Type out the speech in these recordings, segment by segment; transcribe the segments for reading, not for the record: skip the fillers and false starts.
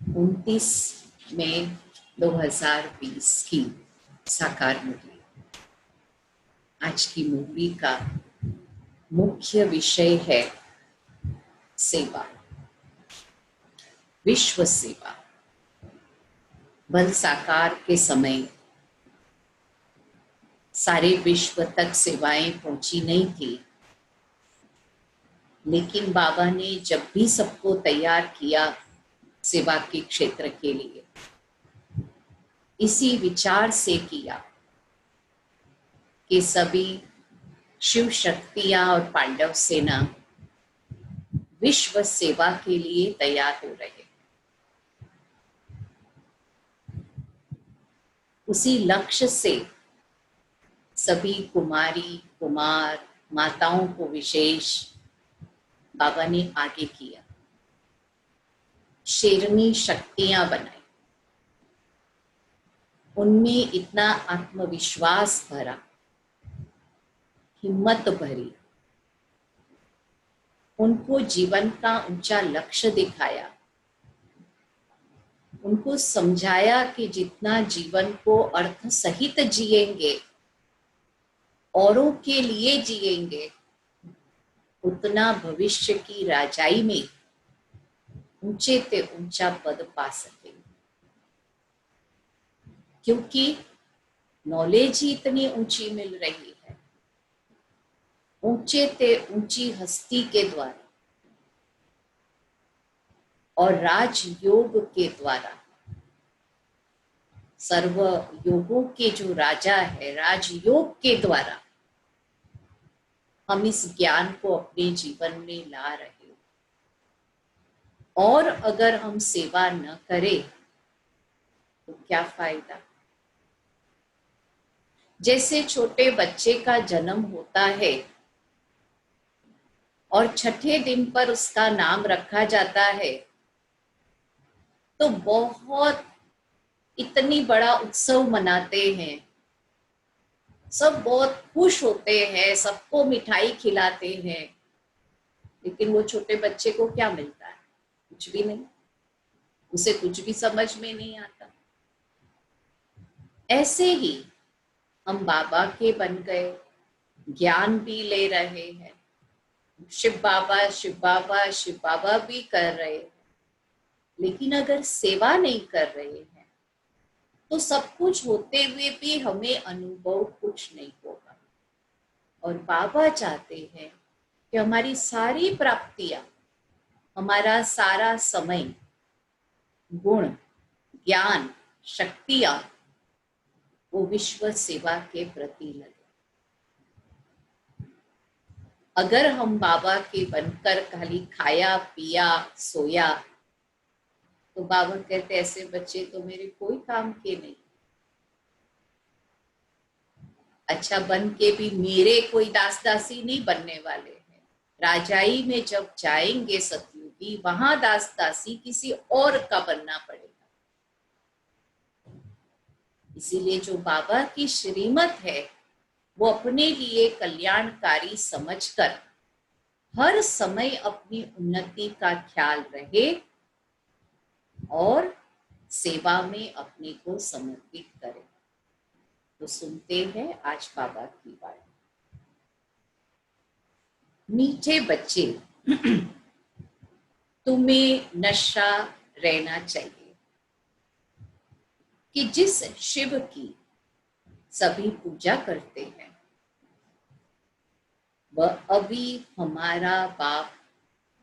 29 मई 2020 की साकार मूवी। आज की मूवी का मुख्य विषय है सेवा, विश्व सेवा। बल साकार के समय सारे विश्व तक सेवाएं पहुंची नहीं थी, लेकिन बाबा ने जब भी सबको तैयार किया सेवा के क्षेत्र के लिए, इसी विचार से किया कि सभी शिव शक्तियां और पांडव सेना विश्व सेवा के लिए तैयार हो रहे। उसी लक्ष्य से सभी कुमारी कुमार माताओं को विशेष बाबा ने आगे किया, शेरनी शक्तियां बनाई, उनमें इतना आत्मविश्वास भरा, हिम्मत भरी, उनको जीवन का ऊंचा लक्ष्य दिखाया, उनको समझाया कि जितना जीवन को अर्थ सहित जिएंगे, औरों के लिए जिएंगे, उतना भविष्य की राजाई में ऊंचे ते ऊंचा पद पा सकेंगे। क्योंकि नॉलेज ही इतनी ऊंची मिल रही है, ऊंचे ते ऊंची हस्ती के द्वारा और राजयोग के द्वारा, सर्व योगों के जो राजा है, राजयोग के द्वारा हम इस ज्ञान को अपने जीवन में ला रहे हैं। और अगर हम सेवा न करें तो क्या फायदा। जैसे छोटे बच्चे का जन्म होता है और छठे दिन पर उसका नाम रखा जाता है, तो बहुत इतनी बड़ा उत्सव मनाते हैं, सब बहुत खुश होते हैं, सबको मिठाई खिलाते हैं, लेकिन वो छोटे बच्चे को क्या मिलता है? कुछ भी नहीं, उसे कुछ भी समझ में नहीं आता। ऐसे ही हम बाबा के बन गए, ज्ञान भी ले रहे हैं, शिव बाबा शिव बाबा शिव बाबा भी कर रहे हैं, लेकिन अगर सेवा नहीं कर रहे हैं तो सब कुछ होते हुए भी हमें अनुभव कुछ नहीं होगा। और बाबा चाहते हैं कि हमारी सारी प्राप्तियां, हमारा सारा समय, गुण, ज्ञान, शक्तियां वो विश्व सेवा के प्रति लगे। अगर हम बाबा के बनकर खाली खाया पिया सोया, तो बाबा कहते ऐसे बच्चे तो मेरे कोई काम के नहीं। अच्छा बन के भी मेरे कोई दास दासी नहीं बनने वाले हैं। राजाई में जब जाएंगे सतयुगी, वहां दास दासी किसी और का बनना पड़ेगा। इसीलिए जो बाबा की श्रीमत है वो अपने लिए कल्याणकारी समझकर हर समय अपनी उन्नति का ख्याल रहे और सेवा में अपने को समर्पित करे। तो सुनते हैं आज बाबा की बात। मीठे बच्चे, तुम्हें नशा रहना चाहिए कि जिस शिव की सभी पूजा करते हैं वह अभी हमारा बाप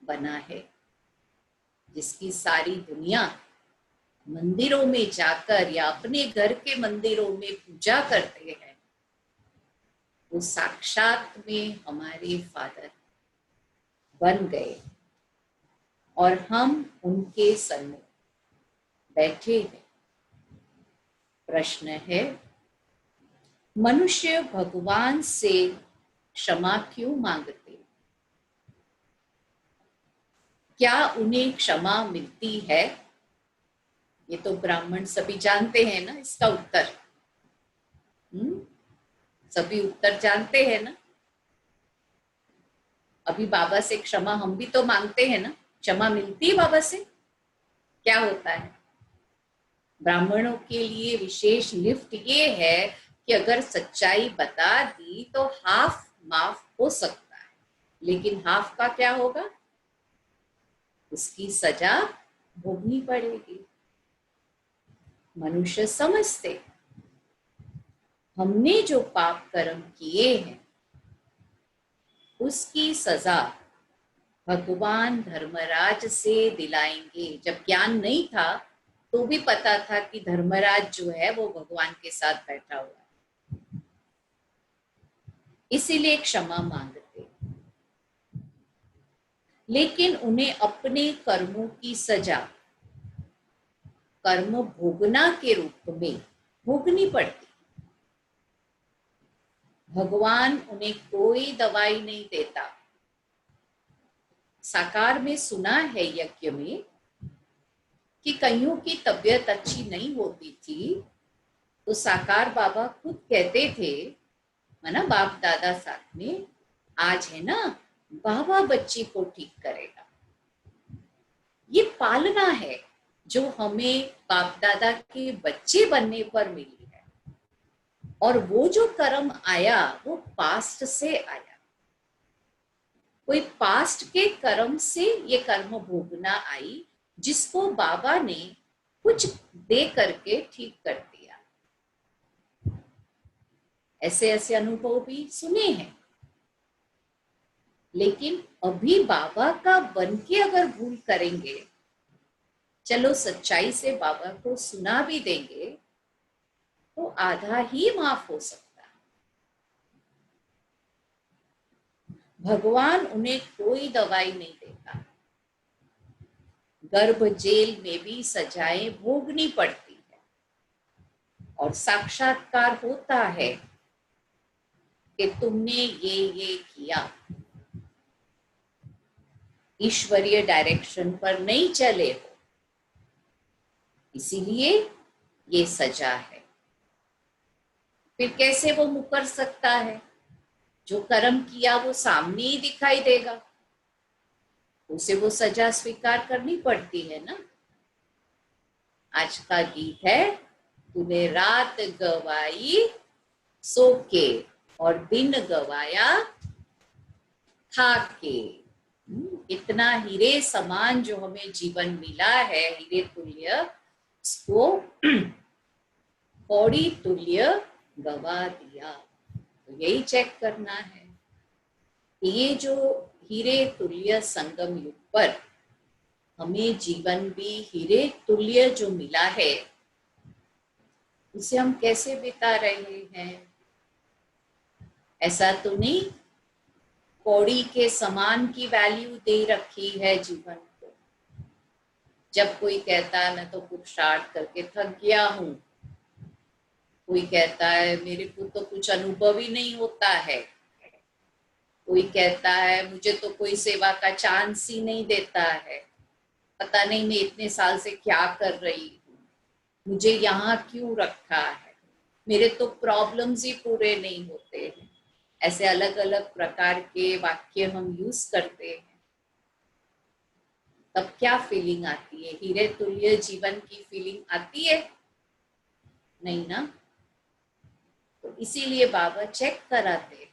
बना है, जिसकी सारी दुनिया मंदिरों में जाकर या अपने घर के मंदिरों में पूजा करते हैं, वो साक्षात में हमारे फादर बन गए और हम उनके सम्मुख बैठे हैं। प्रश्न है, मनुष्य भगवान से क्षमा क्यों मांगते? क्या उन्हें क्षमा मिलती है? ये तो ब्राह्मण सभी जानते हैं ना इसका उत्तर। सभी उत्तर जानते हैं ना। अभी बाबा से क्षमा हम भी तो मांगते हैं ना, क्षमा मिलती है बाबा से? क्या होता है? ब्राह्मणों के लिए विशेष लिफ्ट ये है कि अगर सच्चाई बता दी तो हाफ माफ हो सकता है, लेकिन हाफ का क्या होगा? उसकी सजा भोगनी पड़ेगी। मनुष्य समझते हमने जो पाप कर्म किए हैं उसकी सजा भगवान धर्मराज से दिलाएंगे। जब ज्ञान नहीं था तो भी पता था कि धर्मराज जो है वो भगवान के साथ बैठा हुआ है, इसीलिए क्षमा मांगते। लेकिन उन्हें अपने कर्मों की सजा कर्म भोगना के रूप में भोगनी पड़ती। भगवान उन्हें कोई दवाई नहीं देता। साकार में सुना है यज्ञ में कि कईयों की तबीयत अच्छी नहीं होती थी, तो साकार बाबा खुद कहते थे, है ना, बाप दादा साथ में, आज है ना बाबा बच्ची को ठीक करेगा। ये पालना है जो हमें बाप दादा के बच्चे बनने पर मिली है। और वो जो कर्म आया वो पास्ट से आया। कोई पास्ट के कर्म से ये कर्म भोगना आई, जिसको बाबा ने कुछ दे करके ठीक कर दिया। ऐसे ऐसे अनुभव भी सुने हैं। लेकिन अभी बाबा का बन के अगर भूल करेंगे, चलो सच्चाई से बाबा को सुना भी देंगे, तो आधा ही माफ हो सकता है। भगवान उन्हें कोई दवाई नहीं देता। गर्भ जेल में भी सजाएं भोगनी पड़ती है और साक्षात्कार होता है कि तुमने ये किया, ईश्वरीय डायरेक्शन पर नहीं चले हो, इसीलिए ये सजा है। फिर कैसे वो मुकर सकता है? जो कर्म किया वो सामने ही दिखाई देगा, उसे वो सजा स्वीकार करनी पड़ती है ना। आज का गीत है, तूने रात गवाई सो के और दिन गवाया खा के। इतना हीरे समान जो हमें जीवन मिला है, हीरे तुल्य, उसको कौड़ी तुल्य गवा दिया। तो यही चेक करना है। ये जो हीरे तुल्य संगम युग पर हमें जीवन भी हीरे तुल्य जो मिला है, उसे हम कैसे बिता रहे हैं? ऐसा तो नहीं कौड़ी के समान की वैल्यू दे रखी है जीवन को। जब कोई कहता है मैं तो पुरुषार्थ करके थक गया हूं, कोई कहता है मेरे को तो कुछ अनुभव ही नहीं होता है, कोई कहता है मुझे तो कोई सेवा का चांस ही नहीं देता है, पता नहीं मैं इतने साल से क्या कर रही हूँ, मुझे यहाँ क्यों रखा है, मेरे तो प्रॉब्लम्स ही पूरे नहीं होते हैं। ऐसे अलग अलग प्रकार के वाक्य हम यूज करते हैं। तब क्या फीलिंग आती है? हीरे तुल्य जीवन की फीलिंग आती है? नहीं ना। तो इसीलिए बाबा चेक कराते हैं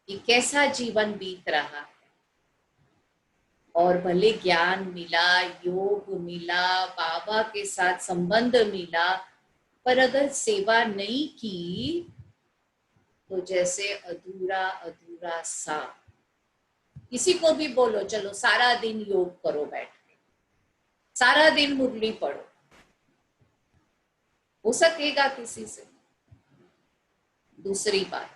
कि कैसा जीवन बीत रहा है। और भले ज्ञान मिला, योग मिला, बाबा के साथ संबंध मिला, पर अगर सेवा नहीं की तो जैसे अधूरा अधूरा सा। किसी को भी बोलो चलो सारा दिन योग करो बैठ के, सारा दिन मुरली पढ़ो, हो सकेगा किसी से? दूसरी बात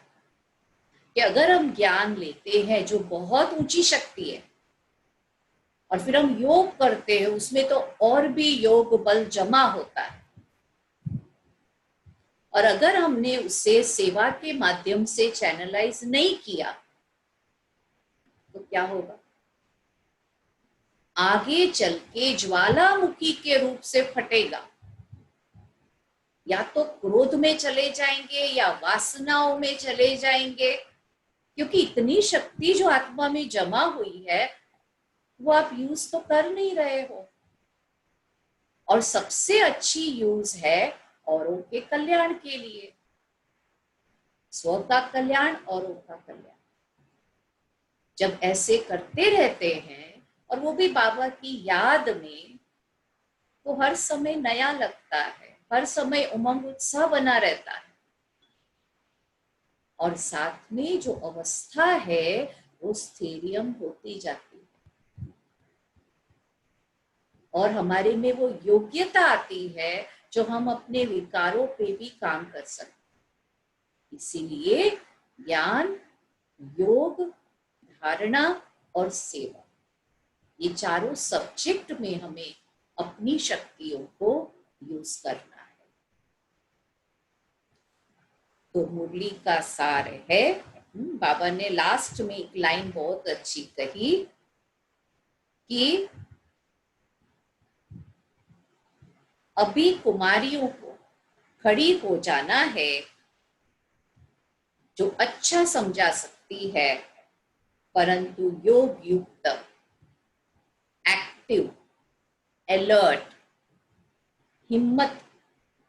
कि अगर हम ज्ञान लेते हैं जो बहुत ऊंची शक्ति है और फिर हम योग करते हैं, उसमें तो और भी योग बल जमा होता है, और अगर हमने उसे सेवा के माध्यम से चैनलाइज नहीं किया तो क्या होगा? आगे चल के ज्वालामुखी के रूप से फटेगा। या तो क्रोध में चले जाएंगे या वासनाओं में चले जाएंगे, क्योंकि इतनी शक्ति जो आत्मा में जमा हुई है वो आप यूज तो कर नहीं रहे हो। और सबसे अच्छी यूज है औरों के कल्याण के लिए, स्व का कल्याण, औरों का कल्याण। जब ऐसे करते रहते हैं और वो भी बाबा की याद में, तो हर समय नया लगता है, हर समय उमंग उत्साह बना रहता है। और साथ में जो अवस्था है वो स्थैर्यम होती जाती है और हमारे में वो योग्यता आती है जो हम अपने विकारों पे भी काम कर सकते। इसीलिए ज्ञान, योग, धारणा और सेवा, ये चारों सब्जेक्ट में हमें अपनी शक्तियों को यूज करना है। तो मुरली का सार है, बाबा ने लास्ट में एक लाइन बहुत अच्छी कही कि अभी कुमारियों को खड़ी हो जाना है, जो अच्छा समझा सकती है, परंतु योग युक्त, एक्टिव, अलर्ट,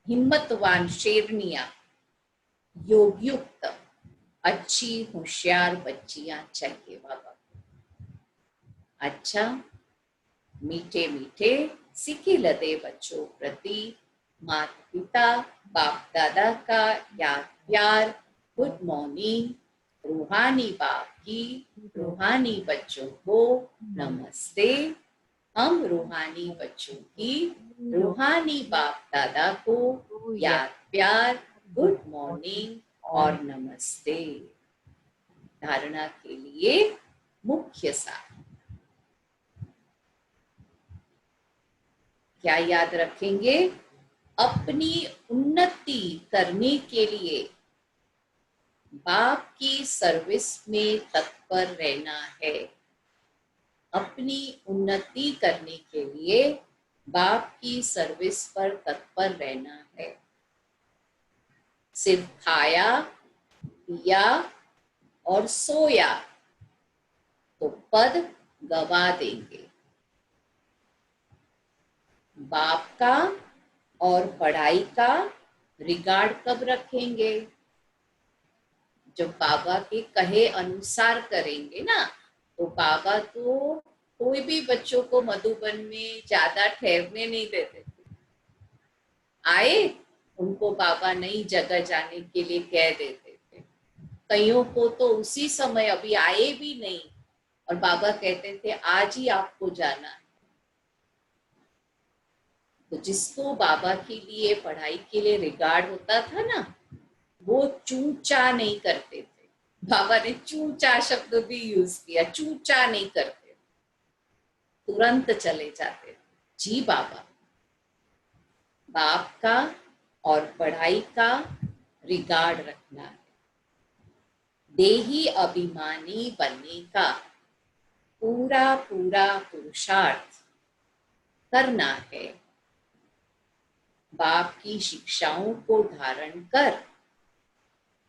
हिम्मतवान शेरनिया, योग युक्त अच्छी होशियार बच्चियां चाहिए बाबा। अच्छा, मीठे मीठे सीखे लदे बच्चों प्रति माता पिता बाप दादा का याद प्यार, गुड मॉर्निंग। रूहानी बाप की रूहानी बच्चों को नमस्ते। हम रूहानी बच्चों की रूहानी बाप दादा को याद प्यार, गुड मॉर्निंग और नमस्ते। धारणा के लिए मुख्य सार क्या याद रखेंगे? अपनी उन्नति करने के लिए बाप की सर्विस में तत्पर रहना है। अपनी उन्नति करने के लिए बाप की सर्विस पर तत्पर रहना है। सिर्फ खाया पिया और सोया तो पद गवा देंगे। बाप का और पढ़ाई का रिगार्ड कब रखेंगे? जब बाबा के कहे अनुसार करेंगे ना, तो बाबा तो कोई भी बच्चों को मधुबन में ज्यादा ठहरने नहीं देते थे। आए उनको बाबा नई जगह जाने के लिए कह देते थे। कईयों को तो उसी समय अभी आए भी नहीं और बाबा कहते थे आज ही आपको जाना है। तो जिसको बाबा के लिए पढ़ाई के लिए रिगार्ड होता था ना, वो चूचा नहीं करते थे। बाबा ने चूचा शब्द भी यूज किया, चूचा नहीं करते, तुरंत चले जाते थे। जी बाबा, बाप का और पढ़ाई का रिगार्ड रखना है। देही अभिमानी बनने का पूरा पूरा पुरुषार्थ करना है। बाप की शिक्षाओं को धारण कर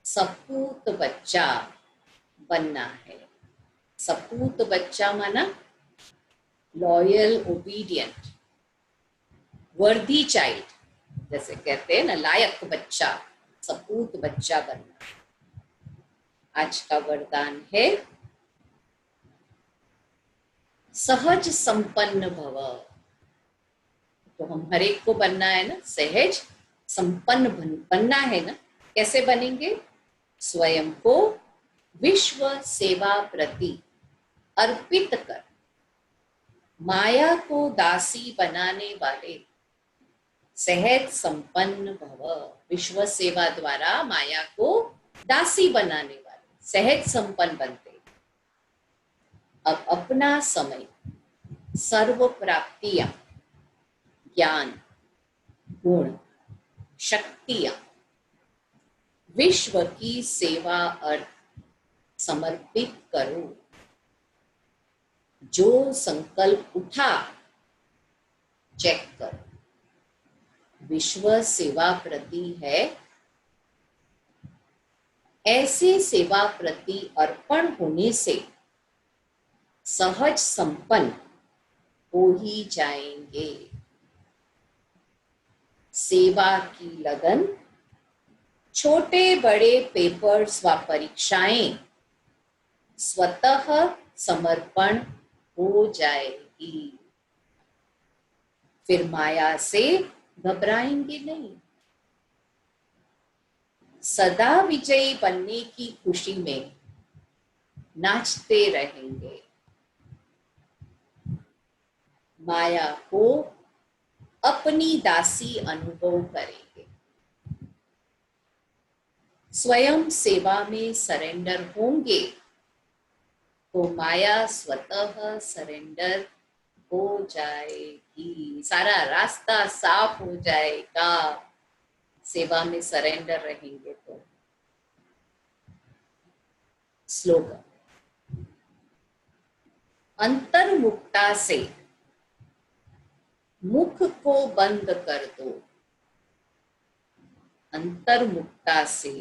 सपूत बच्चा बनना है। सपूत बच्चा माना लॉयल, ओबीडियंट, वर्दी चाइल्ड, जैसे कहते हैं ना, लायक बच्चा, सपूत बच्चा बनना। आज का वरदान है सहज संपन्न भव। तो हम हर एक को बनना है ना, सहज संपन्न बनना है ना। कैसे बनेंगे? स्वयं को विश्व सेवा प्रति अर्पित कर माया को दासी बनाने वाले सहज संपन्न भव। विश्व सेवा द्वारा माया को दासी बनाने वाले सहज संपन्न बनते। अब अपना समय, सर्व प्राप्तियां, ज्ञान, गुण, शक्तियां विश्व की सेवा अर्थ समर्पित करो। जो संकल्प उठा चेक करो, विश्व सेवा प्रति है। ऐसे सेवा प्रति अर्पण होने से सहज संपन्न हो ही जाएंगे। सेवा की लगन, छोटे बड़े पेपर्स व परीक्षाएं स्वतः समर्पण हो जाएगी। फिर माया से घबराएंगे नहीं। सदा विजयी बनने की खुशी में नाचते रहेंगे। माया को अपनी दासी अनुभव करेंगे। स्वयं सेवा में सरेंडर होंगे तो माया स्वतः सरेंडर हो जाएगी। सारा रास्ता साफ हो जाएगा सेवा में सरेंडर रहेंगे तो। स्लोगन, अंतर्मुखता से मुख को बंद कर दो। अंतर्मुखता से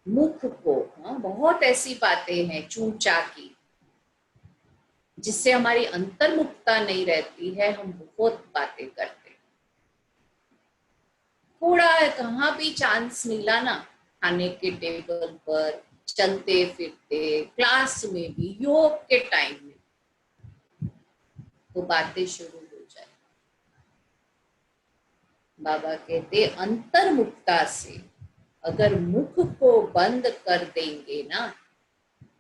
मुख को, बहुत ऐसी बातें हैं चूचा की जिससे हमारी अंतर्मुखता नहीं रहती है। हम बहुत बातें करते हैं। थोड़ा कहाँ भी चांस मिला ना, खाने के टेबल पर, चलते फिरते, क्लास में भी, योग के टाइम में, तो बातें शुरू हो जाए। बाबा कहते अंतर्मुखता से अगर मुख को बंद कर देंगे ना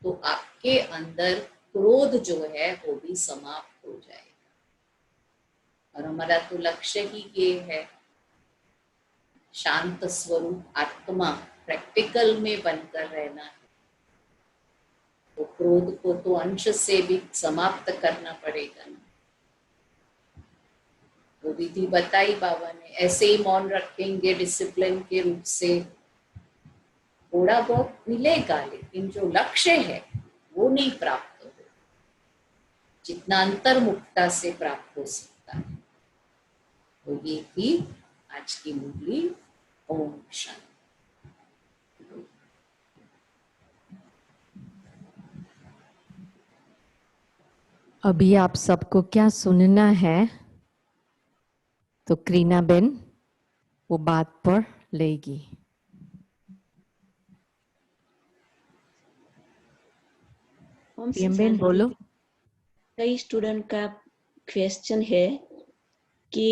तो आपके अंदर क्रोध जो है वो भी समाप्त हो जाएगा। और हमारा तो लक्ष्य ही ये है, शांत स्वरूप आत्मा प्रैक्टिकल में बनकर रहना है। तो क्रोध को तो अंश से भी समाप्त करना पड़ेगा ना। वो विधि बताई बाबा ने, ऐसे ही मौन रखेंगे डिसिप्लिन के रूप से, थोड़ा बहुत मिलेगा लेकिन जो लक्ष्य है वो नहीं प्राप्त हो, जितना अंतर्मुखता से प्राप्त हो सकता है। तो ये थी आज की मुरली। ओम शांति। अभी आप सबको क्या सुनना है तो क्रीना बेन वो बात पर लेगी। बेन बोलो। कई स्टूडेंट का क्वेश्चन है कि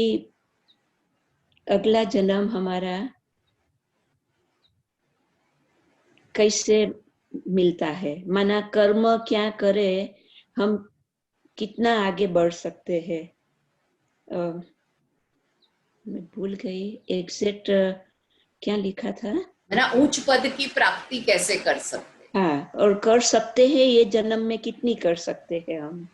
अगला जन्म हमारा कैसे मिलता है, माना कर्म क्या करे, हम कितना आगे बढ़ सकते हैं। मैं भूल गई एग्जैक्ट क्या लिखा था। ना उच्च पद की प्राप्ति कैसे कर सकते? हाँ, और कर सकते हैं ये जन्म में कितनी कर सकते हैं हम।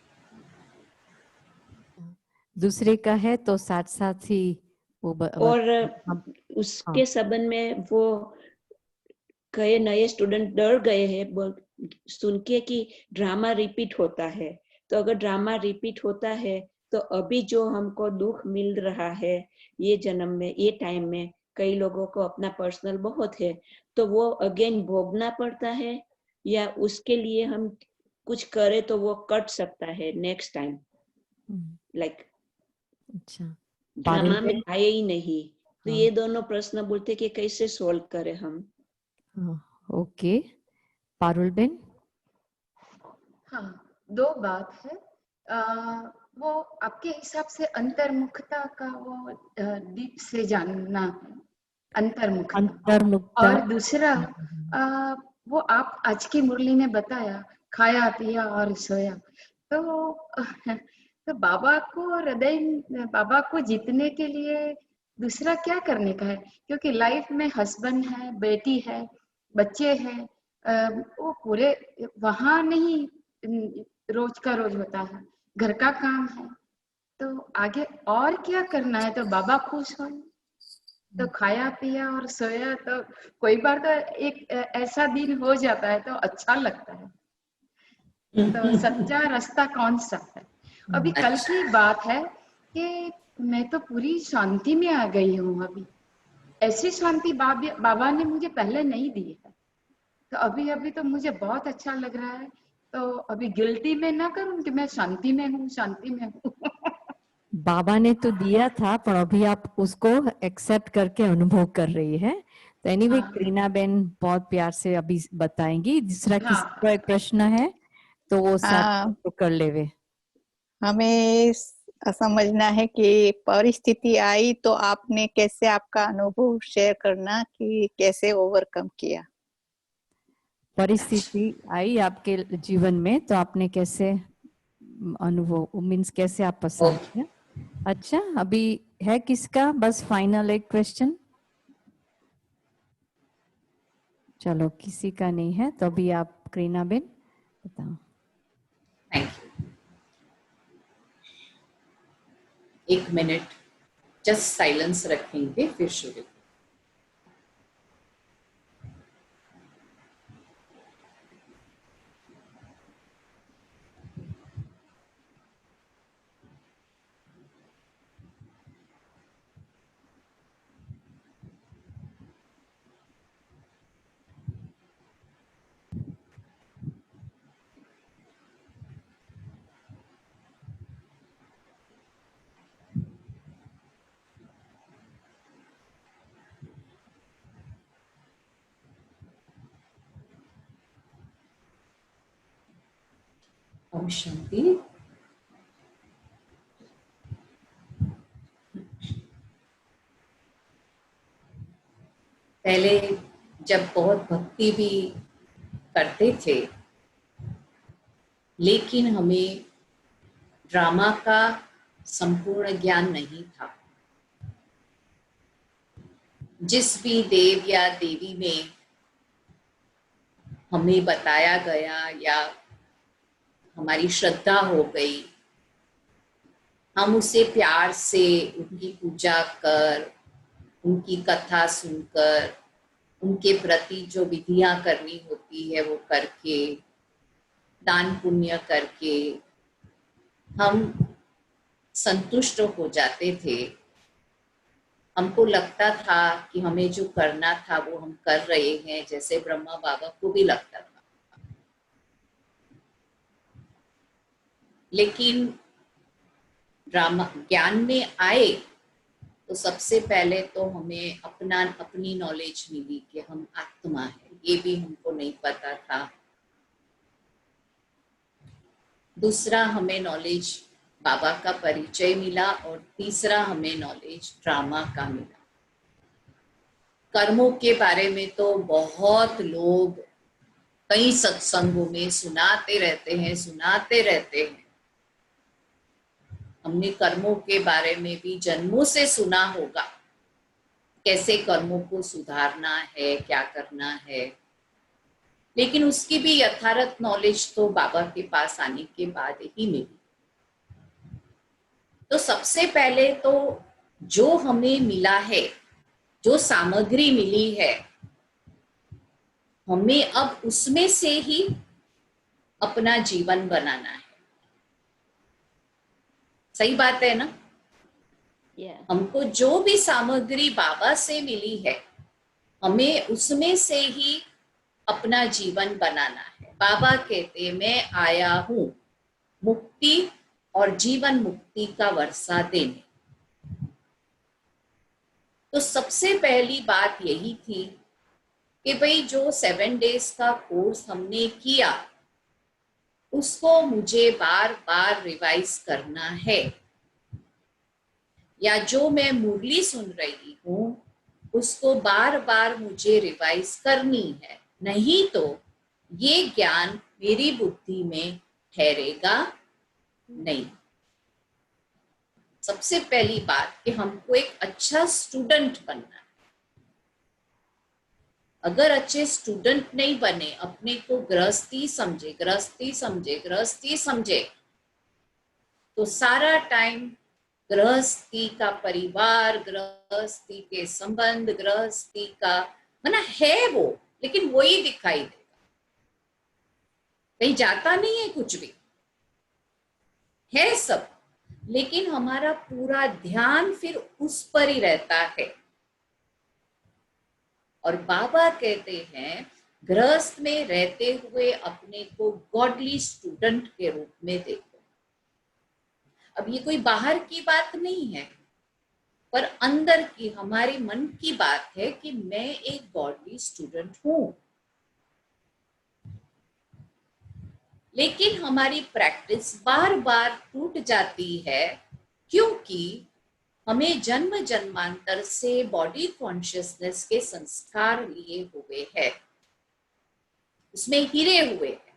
दूसरे का है तो साथ साथ ही वो और उसके संबंध में वो कई नए स्टूडेंट डर गए हैं सुन के कि ड्रामा रिपीट होता है। तो अगर ड्रामा रिपीट होता है तो अभी जो हमको दुख मिल रहा है ये जन्म में, ये टाइम में, कई लोगों को अपना पर्सनल बहुत है तो वो अगेन भोगना पड़ता है, या उसके लिए हम कुछ करें तो वो कट सकता है नेक्स्ट टाइम। लाइक अच्छा, ड्रामा में आए ही नहीं। तो ये दोनों प्रश्न बोलते कि कैसे सोल्व करें हम। Okay, Parul Ben. हाँ, दो बात है। वो आपके हिसाब से अंतर्मुखता का वो डीप से जानना है, अंतर्मुखता। और दूसरा वो आप आज की मुरली में बताया खाया पिया और सोया, तो बाबा को हृदय, बाबा को जीतने के लिए दूसरा क्या करने का है? क्योंकि लाइफ में हस्बैंड है, बेटी है, बच्चे हैं, वो पूरे वहां नहीं रोज का रोज होता है, घर का काम है, तो आगे और क्या करना है? तो बाबा खुश हो तो खाया पिया और सोया। तो कोई बार तो एक ऐसा दिन हो जाता है तो अच्छा लगता है। तो सच्चा रास्ता कौन सा है? अभी कल की बात है कि मैं तो पूरी शांति में आ गई हूँ। अभी ऐसी शांति बाबा ने मुझे पहले नहीं दी है। तो अभी अभी तो मुझे बहुत अच्छा लग रहा है तो अभी गिल्टी में ना करूं कि मैं शांति में हूँ, शांति में हूँ। बाबा ने तो दिया था पर अभी आप उसको एक्सेप्ट करके अनुभव कर रही है। तो एनीवे हाँ करीना बेन बहुत प्यार से अभी बताएंगी। दूसरा किसी हाँ का एक प्रश्न है तो वो हाँ, साथ कर लेवे। हमें समझना है कि परिस्थिति आई तो आपने कैसे, आपका अनुभव शेयर करना कि कैसे ओवरकम किया। परिस्थिति आई आपके जीवन में तो आपने कैसे अनुभव मीन्स कैसे आप पसंद ओके, किया। अच्छा अभी है किसका बस फाइनल एक क्वेश्चन। चलो किसी का नहीं है तो अभी आप करीना बेन बताओ। Thank you. 1 minute just silence रखेंगे फिर शुरू। ओम शांति। पहले जब बहुत भक्ति भी करते थे लेकिन हमें ड्रामा का संपूर्ण ज्ञान नहीं था। जिस भी देव या देवी में हमें बताया गया या हमारी श्रद्धा हो गई, हम उसे प्यार से उनकी पूजा कर, उनकी कथा सुनकर, उनके प्रति जो विधियां करनी होती है वो करके, दान पुण्य करके हम संतुष्ट हो जाते थे। हमको लगता था कि हमें जो करना था वो हम कर रहे हैं, जैसे ब्रह्मा बाबा को भी लगता था। लेकिन ड्रामा ज्ञान में आए तो सबसे पहले तो हमें अपनी नॉलेज मिली कि हम आत्मा है, ये भी हमको नहीं पता था। दूसरा हमें नॉलेज बाबा का परिचय मिला और तीसरा हमें नॉलेज ड्रामा का मिला। कर्मों के बारे में तो बहुत लोग कई सत्संगों में सुनाते रहते हैं। हमने कर्मों के बारे में भी जन्मों से सुना होगा, कैसे कर्मों को सुधारना है, क्या करना है, लेकिन उसकी भी यथार्थ नॉलेज तो बाबा के पास आने के बाद ही मिली। तो सबसे पहले तो जो हमें मिला है, जो सामग्री मिली है, हमें अब उसमें से ही अपना जीवन बनाना है। सही बात है ना? हमको जो भी सामग्री बाबा से मिली है, हमें उसमें से ही अपना जीवन बनाना है। बाबा कहते मैं आया हूं मुक्ति और जीवन मुक्ति का वर्षा देने। तो सबसे पहली बात यही थी कि भाई जो 7 डेज का कोर्स हमने किया उसको मुझे बार बार रिवाइज करना है, या जो मैं मुरली सुन रही हूँ उसको बार बार मुझे रिवाइज करनी है, नहीं तो ये ज्ञान मेरी बुद्धि में ठहरेगा नहीं। सबसे पहली बात कि हमको एक अच्छा स्टूडेंट बनना है। अगर अच्छे स्टूडेंट नहीं बने, अपने को गृहस्थी समझे तो सारा टाइम गृहस्थी का परिवार, गृहस्थी के संबंध, गृहस्थी का माना है वो, लेकिन वो ही दिखाई देगा, कहीं जाता नहीं है, कुछ भी है सब, लेकिन हमारा पूरा ध्यान फिर उस पर ही रहता है। और बाबा कहते हैं गृहस्थ में रहते हुए अपने को गॉडली स्टूडेंट के रूप में देखो। अब ये कोई बाहर की बात नहीं है, पर अंदर की हमारे मन की बात है कि मैं एक गॉडली स्टूडेंट हूं। लेकिन हमारी प्रैक्टिस बार बार टूट जाती है, क्योंकि हमें जन्म जन्मांतर से बॉडी कॉन्शियसनेस के संस्कार लिए हुए हैं, उसमें हिरे हुए हैं।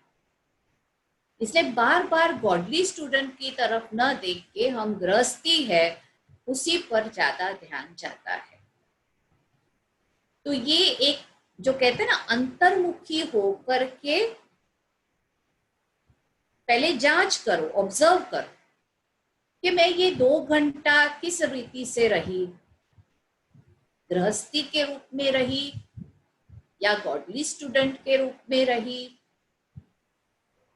इसलिए बार बार गॉडली स्टूडेंट की तरफ न देख के हम गृहस्थी है उसी पर ज्यादा ध्यान जाता है। तो ये एक जो कहते हैं ना, अंतर्मुखी होकर के पहले जांच करो, ऑब्जर्व करो कि मैं ये 2 घंटा किस रीति से रही, गृहस्थी के रूप में रही या गॉडली स्टूडेंट के रूप में रही,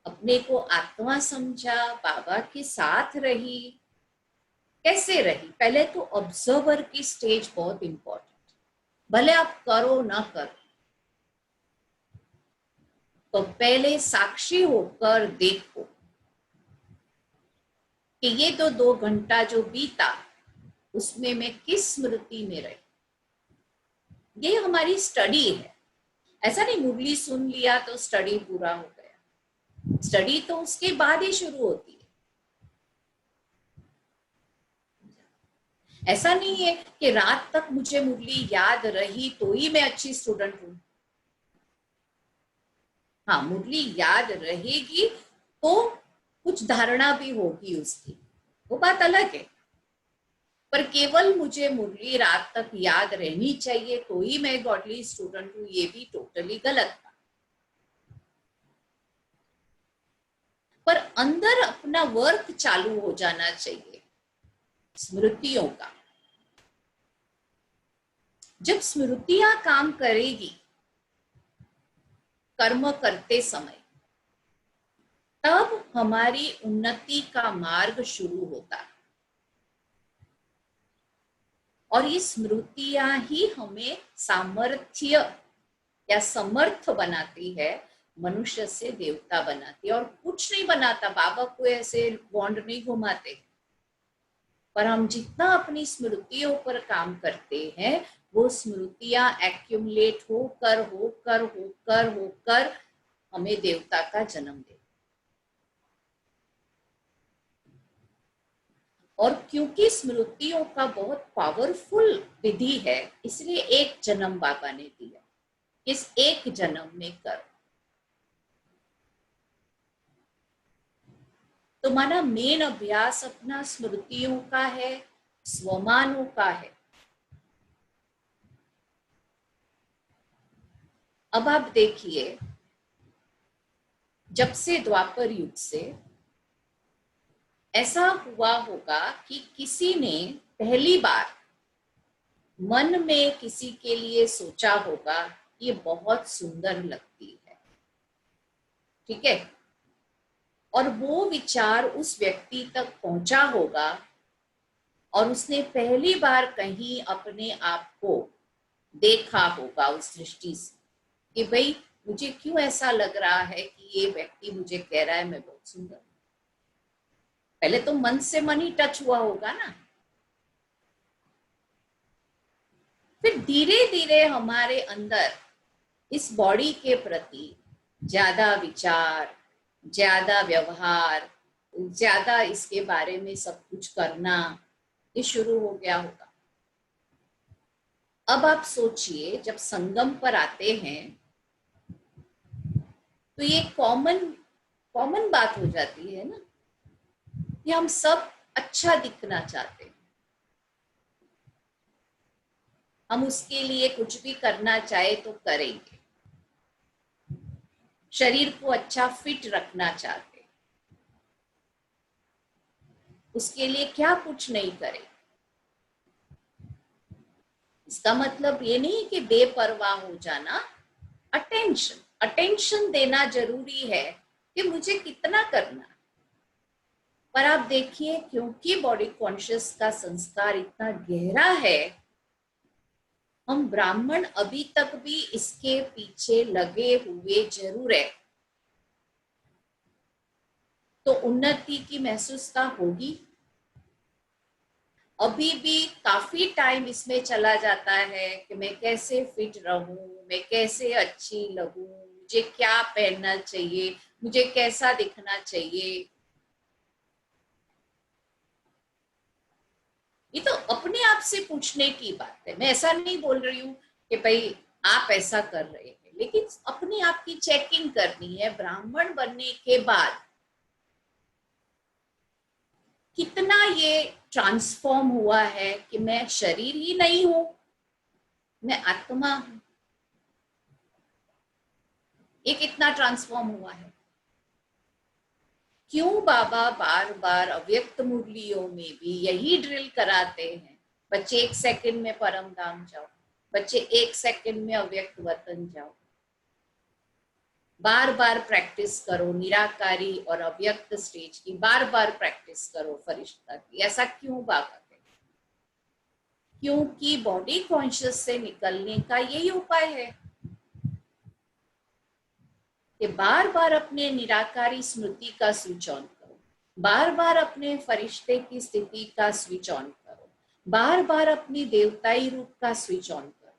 अपने को आत्मा समझा, बाबा के साथ रही, कैसे रही। पहले तो ऑब्जर्वर की स्टेज बहुत इंपॉर्टेंट, भले आप करो ना करो, तो पहले साक्षी होकर देखो कि ये तो 2 घंटा जो बीता उसमें मैं किस स्मृति में रही। ये हमारी स्टडी है। ऐसा नहीं मुरली सुन लिया तो स्टडी पूरा हो गया, स्टडी तो उसके बाद ही शुरू होती है। ऐसा नहीं है कि रात तक मुझे मुरली याद रही तो ही मैं अच्छी स्टूडेंट हूं। हाँ, मुरली याद रहेगी तो कुछ धारणा भी होगी उसकी, वो बात अलग है। पर केवल मुझे मुरली रात तक याद रहनी चाहिए तो ही मैं गॉडली स्टूडेंट हूं, ये भी टोटली गलत था। पर अंदर अपना वर्क चालू हो जाना चाहिए स्मृतियों का। जब स्मृतियां काम करेगी कर्म करते समय, तब हमारी उन्नति का मार्ग शुरू होता है। और ये स्मृतियां ही हमें सामर्थ्य या समर्थ बनाती है, मनुष्य से देवता बनाती है। और कुछ नहीं बनाता, बाबा को ऐसे बॉन्ड नहीं घुमाते, पर हम जितना अपनी स्मृतियों पर काम करते हैं, वो स्मृतियां एक्यूमुलेट होकर होकर होकर होकर हमें देवता का जन्म दे। और क्योंकि स्मृतियों का बहुत पावरफुल विधि है, इसलिए एक जन्म बाबा ने दिया, इस एक जन्म में कर। तो माना मेन अभ्यास अपना स्मृतियों का है, स्वमानों का है। अब आप देखिए, जब से द्वापर युग से ऐसा हुआ होगा कि किसी ने पहली बार मन में किसी के लिए सोचा होगा, ये बहुत सुंदर लगती है, ठीक है, और वो विचार उस व्यक्ति तक पहुंचा होगा और उसने पहली बार कहीं अपने आप को देखा होगा उस दृष्टि से कि भाई मुझे क्यों ऐसा लग रहा है कि ये व्यक्ति मुझे कह रहा है मैं बहुत सुंदर हूं। पहले तो मन से मन ही टच हुआ होगा ना। फिर धीरे धीरे हमारे अंदर इस बॉडी के प्रति ज्यादा विचार, ज्यादा व्यवहार, ज्यादा इसके बारे में सब कुछ करना, ये शुरू हो गया होगा। अब आप सोचिए, जब संगम पर आते हैं तो ये कॉमन बात हो जाती है ना, कि हम सब अच्छा दिखना चाहते हैं, हम उसके लिए कुछ भी करना चाहे तो करेंगे, शरीर को अच्छा फिट रखना चाहते हैं, उसके लिए क्या कुछ नहीं करें। इसका मतलब ये नहीं कि बेपरवाह हो जाना। अटेंशन देना जरूरी है कि मुझे कितना करना। पर आप देखिए, क्योंकि बॉडी कॉन्शियस का संस्कार इतना गहरा है, हम ब्राह्मण अभी तक भी इसके पीछे लगे हुए जरूर है, तो उन्नति की महसूसता होगी। अभी भी काफी टाइम इसमें चला जाता है कि मैं कैसे फिट रहूं, मैं कैसे अच्छी लगूं, मुझे क्या पहनना चाहिए, मुझे कैसा दिखना चाहिए। ये तो अपने आप से पूछने की बात है। मैं ऐसा नहीं बोल रही हूँ कि भाई आप ऐसा कर रहे हैं, लेकिन अपने आप की चेकिंग करनी है ब्राह्मण बनने के बाद कितना ये ट्रांसफॉर्म हुआ है कि मैं शरीर ही नहीं हूं, मैं आत्मा हूं। ये कितना ट्रांसफॉर्म हुआ है। क्यों बाबा बार बार अव्यक्त मुरलियों में भी यही ड्रिल कराते हैं, बच्चे 1 सेकंड में परम धाम जाओ, बच्चे 1 सेकंड में अव्यक्त वतन जाओ। बार बार प्रैक्टिस करो निराकारी और अव्यक्त स्टेज की, बार बार प्रैक्टिस करो फरिश्ता की। ऐसा क्यों बाबा कहते? क्योंकि बॉडी कॉन्शियस से निकलने का यही उपाय है कि बार बार अपने निराकारी स्मृति का स्विच ऑन करो, बार बार अपने फरिश्ते की स्थिति का स्विच ऑन करो, बार बार अपनी देवताई रूप का स्विच ऑन करो।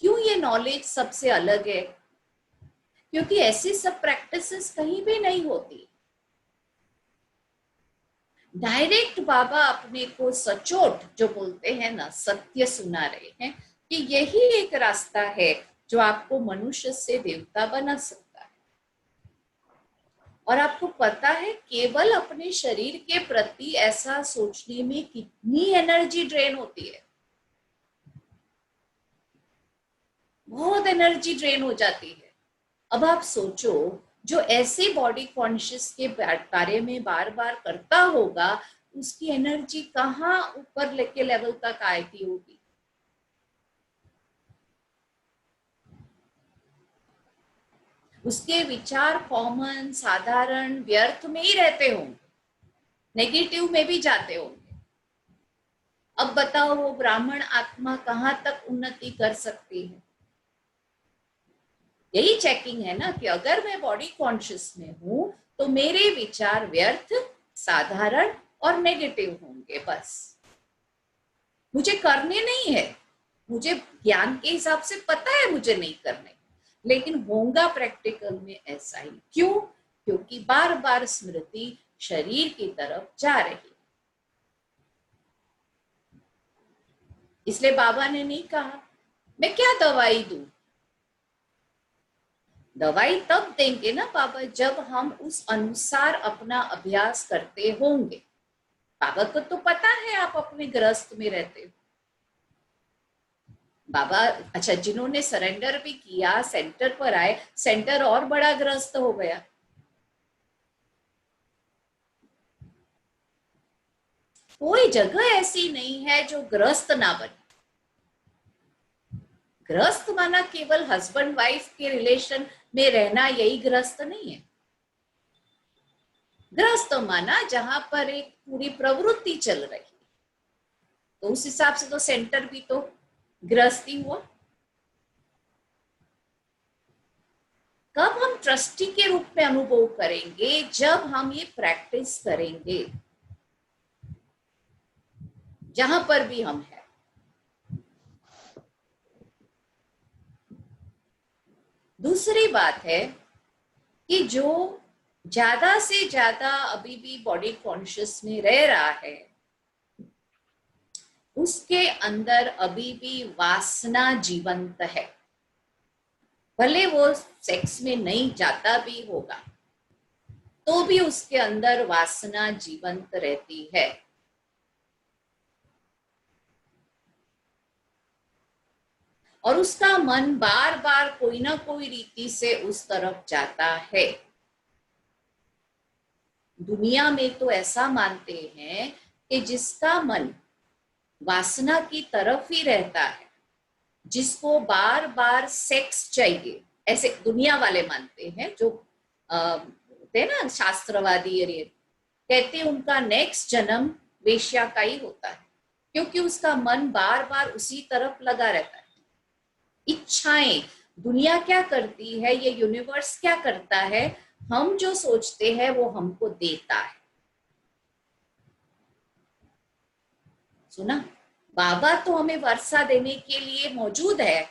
क्यों ये नॉलेज सबसे अलग है? क्योंकि ऐसी सब प्रैक्टिसेस कहीं भी नहीं होती। डायरेक्ट बाबा अपने को सचोट जो बोलते हैं ना, सत्य सुना रहे हैं कि यही एक रास्ता है जो आपको मनुष्य से देवता बना सकता है। और आपको पता है केवल अपने शरीर के प्रति ऐसा सोचने में कितनी एनर्जी ड्रेन होती है, बहुत एनर्जी ड्रेन हो जाती है। अब आप सोचो जो ऐसे बॉडी कॉन्शियस के बारे में बार बार करता होगा, उसकी एनर्जी कहाँ ऊपर लेके लेवल तक आती होगी। उसके विचार कॉमन, साधारण, व्यर्थ में ही रहते होंगे, नेगेटिव में भी जाते होंगे। अब बताओ वो ब्राह्मण आत्मा कहाँ तक उन्नति कर सकती है? यही चेकिंग है ना कि अगर मैं बॉडी कॉन्शियस में हूं तो मेरे विचार व्यर्थ, साधारण और नेगेटिव होंगे। बस मुझे करने नहीं है, मुझे ज्ञान के हिसाब से पता है मुझे नहीं करने, लेकिन होगा प्रैक्टिकल में ऐसा ही। क्यों? क्योंकि बार बार स्मृति शरीर की तरफ जा रही। इसलिए बाबा ने नहीं कहा मैं क्या दवाई दूं। दवाई तब देंगे ना बाबा जब हम उस अनुसार अपना अभ्यास करते होंगे। बाबा को तो पता है आप अपने गृहस्थ में रहते हो। बाबा अच्छा जिन्होंने सरेंडर भी किया, सेंटर पर आए, सेंटर और बड़ा ग्रस्त हो गया। कोई जगह ऐसी नहीं है जो ग्रस्त ना बने। ग्रस्त माना केवल हस्बैंड वाइफ के रिलेशन में रहना, यही ग्रस्त नहीं है। ग्रस्त माना जहां पर एक पूरी प्रवृत्ति चल रही, तो उस हिसाब से तो सेंटर भी तो गृहस्थी हुआ। कब हम ट्रस्टी के रूप में अनुभव करेंगे? जब हम ये प्रैक्टिस करेंगे जहां पर भी हम हैं। दूसरी बात है कि जो ज्यादा से ज्यादा अभी भी बॉडी कॉन्शियस में रह रहा है, उसके अंदर अभी भी वासना जीवंत है। भले वो सेक्स में नहीं जाता भी होगा तो भी उसके अंदर वासना जीवंत रहती है। और उसका मन बार बार कोई ना कोई रीति से उस तरफ जाता है। दुनिया में तो ऐसा मानते हैं कि जिसका मन वासना की तरफ ही रहता है, जिसको बार बार सेक्स चाहिए, ऐसे दुनिया वाले मानते हैं। जो होते हैं ना शास्त्रवादी, कहते हैं उनका नेक्स्ट जन्म वेश्या का ही होता है। क्योंकि उसका मन बार बार उसी तरफ लगा रहता है। इच्छाएं, दुनिया क्या करती है, ये यूनिवर्स क्या करता है, हम जो सोचते हैं वो हमको देता है। सुना, बाबा तो हमें वर्षा देने के लिए मौजूद है,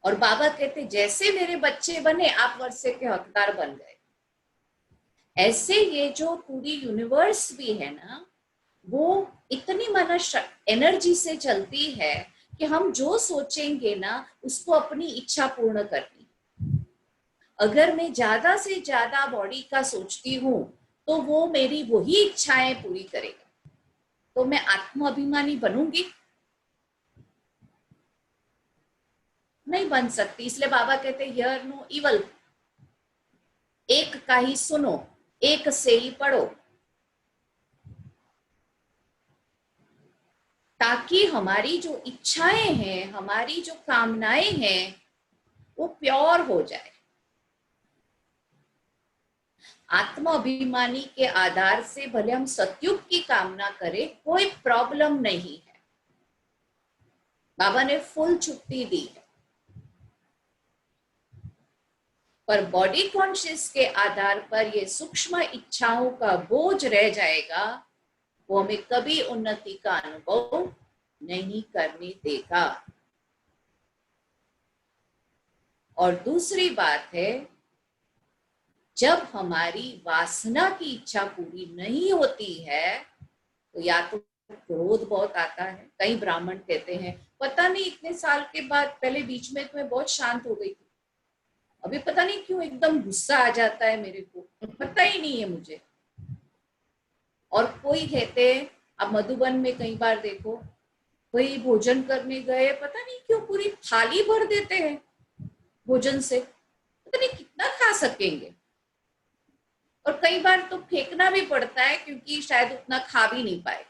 और बाबा कहते जैसे मेरे बच्चे बने आप वर्षे के हकदार बन गए। ऐसे ये जो पूरी यूनिवर्स भी है ना, वो इतनी माना एनर्जी से चलती है कि हम जो सोचेंगे ना उसको अपनी इच्छा पूर्ण करनी। अगर मैं ज्यादा से ज्यादा बॉडी का सोचती हूँ तो वो मेरी वही इच्छाएं पूरी करेगा, तो मैं आत्म अभिमानी बनूंगी नहीं बन सकती। इसलिए बाबा कहते हियर नो इवल, एक का ही सुनो, एक से ही पढ़ो, ताकि हमारी जो इच्छाएं हैं, हमारी जो कामनाएं हैं वो प्योर हो जाए। आत्म अभिमानी के आधार से भले हम सतयुग की कामना करें, कोई प्रॉब्लम नहीं है, बाबा ने फुल छुट्टी दी है। पर बॉडी कॉन्शियस के आधार पर ये सूक्ष्म इच्छाओं का बोझ रह जाएगा, वो हमें कभी उन्नति का अनुभव नहीं करने देगा। और दूसरी बात है, जब हमारी वासना की इच्छा पूरी नहीं होती है तो या तो क्रोध बहुत आता है। कई ब्राह्मण कहते हैं पता नहीं इतने साल के बाद, पहले बीच में तो मैं बहुत शांत हो गई थी, अभी पता नहीं क्यों एकदम गुस्सा आ जाता है मेरे को, पता ही नहीं है मुझे। और कोई कहते हैं, अब मधुबन में कई बार देखो, कोई भोजन करने गए, पता नहीं क्यों पूरी थाली भर देते हैं भोजन से, पता नहीं कितना खा सकेंगे, और कई बार तो फेंकना भी पड़ता है क्योंकि शायद उतना खा भी नहीं पाए।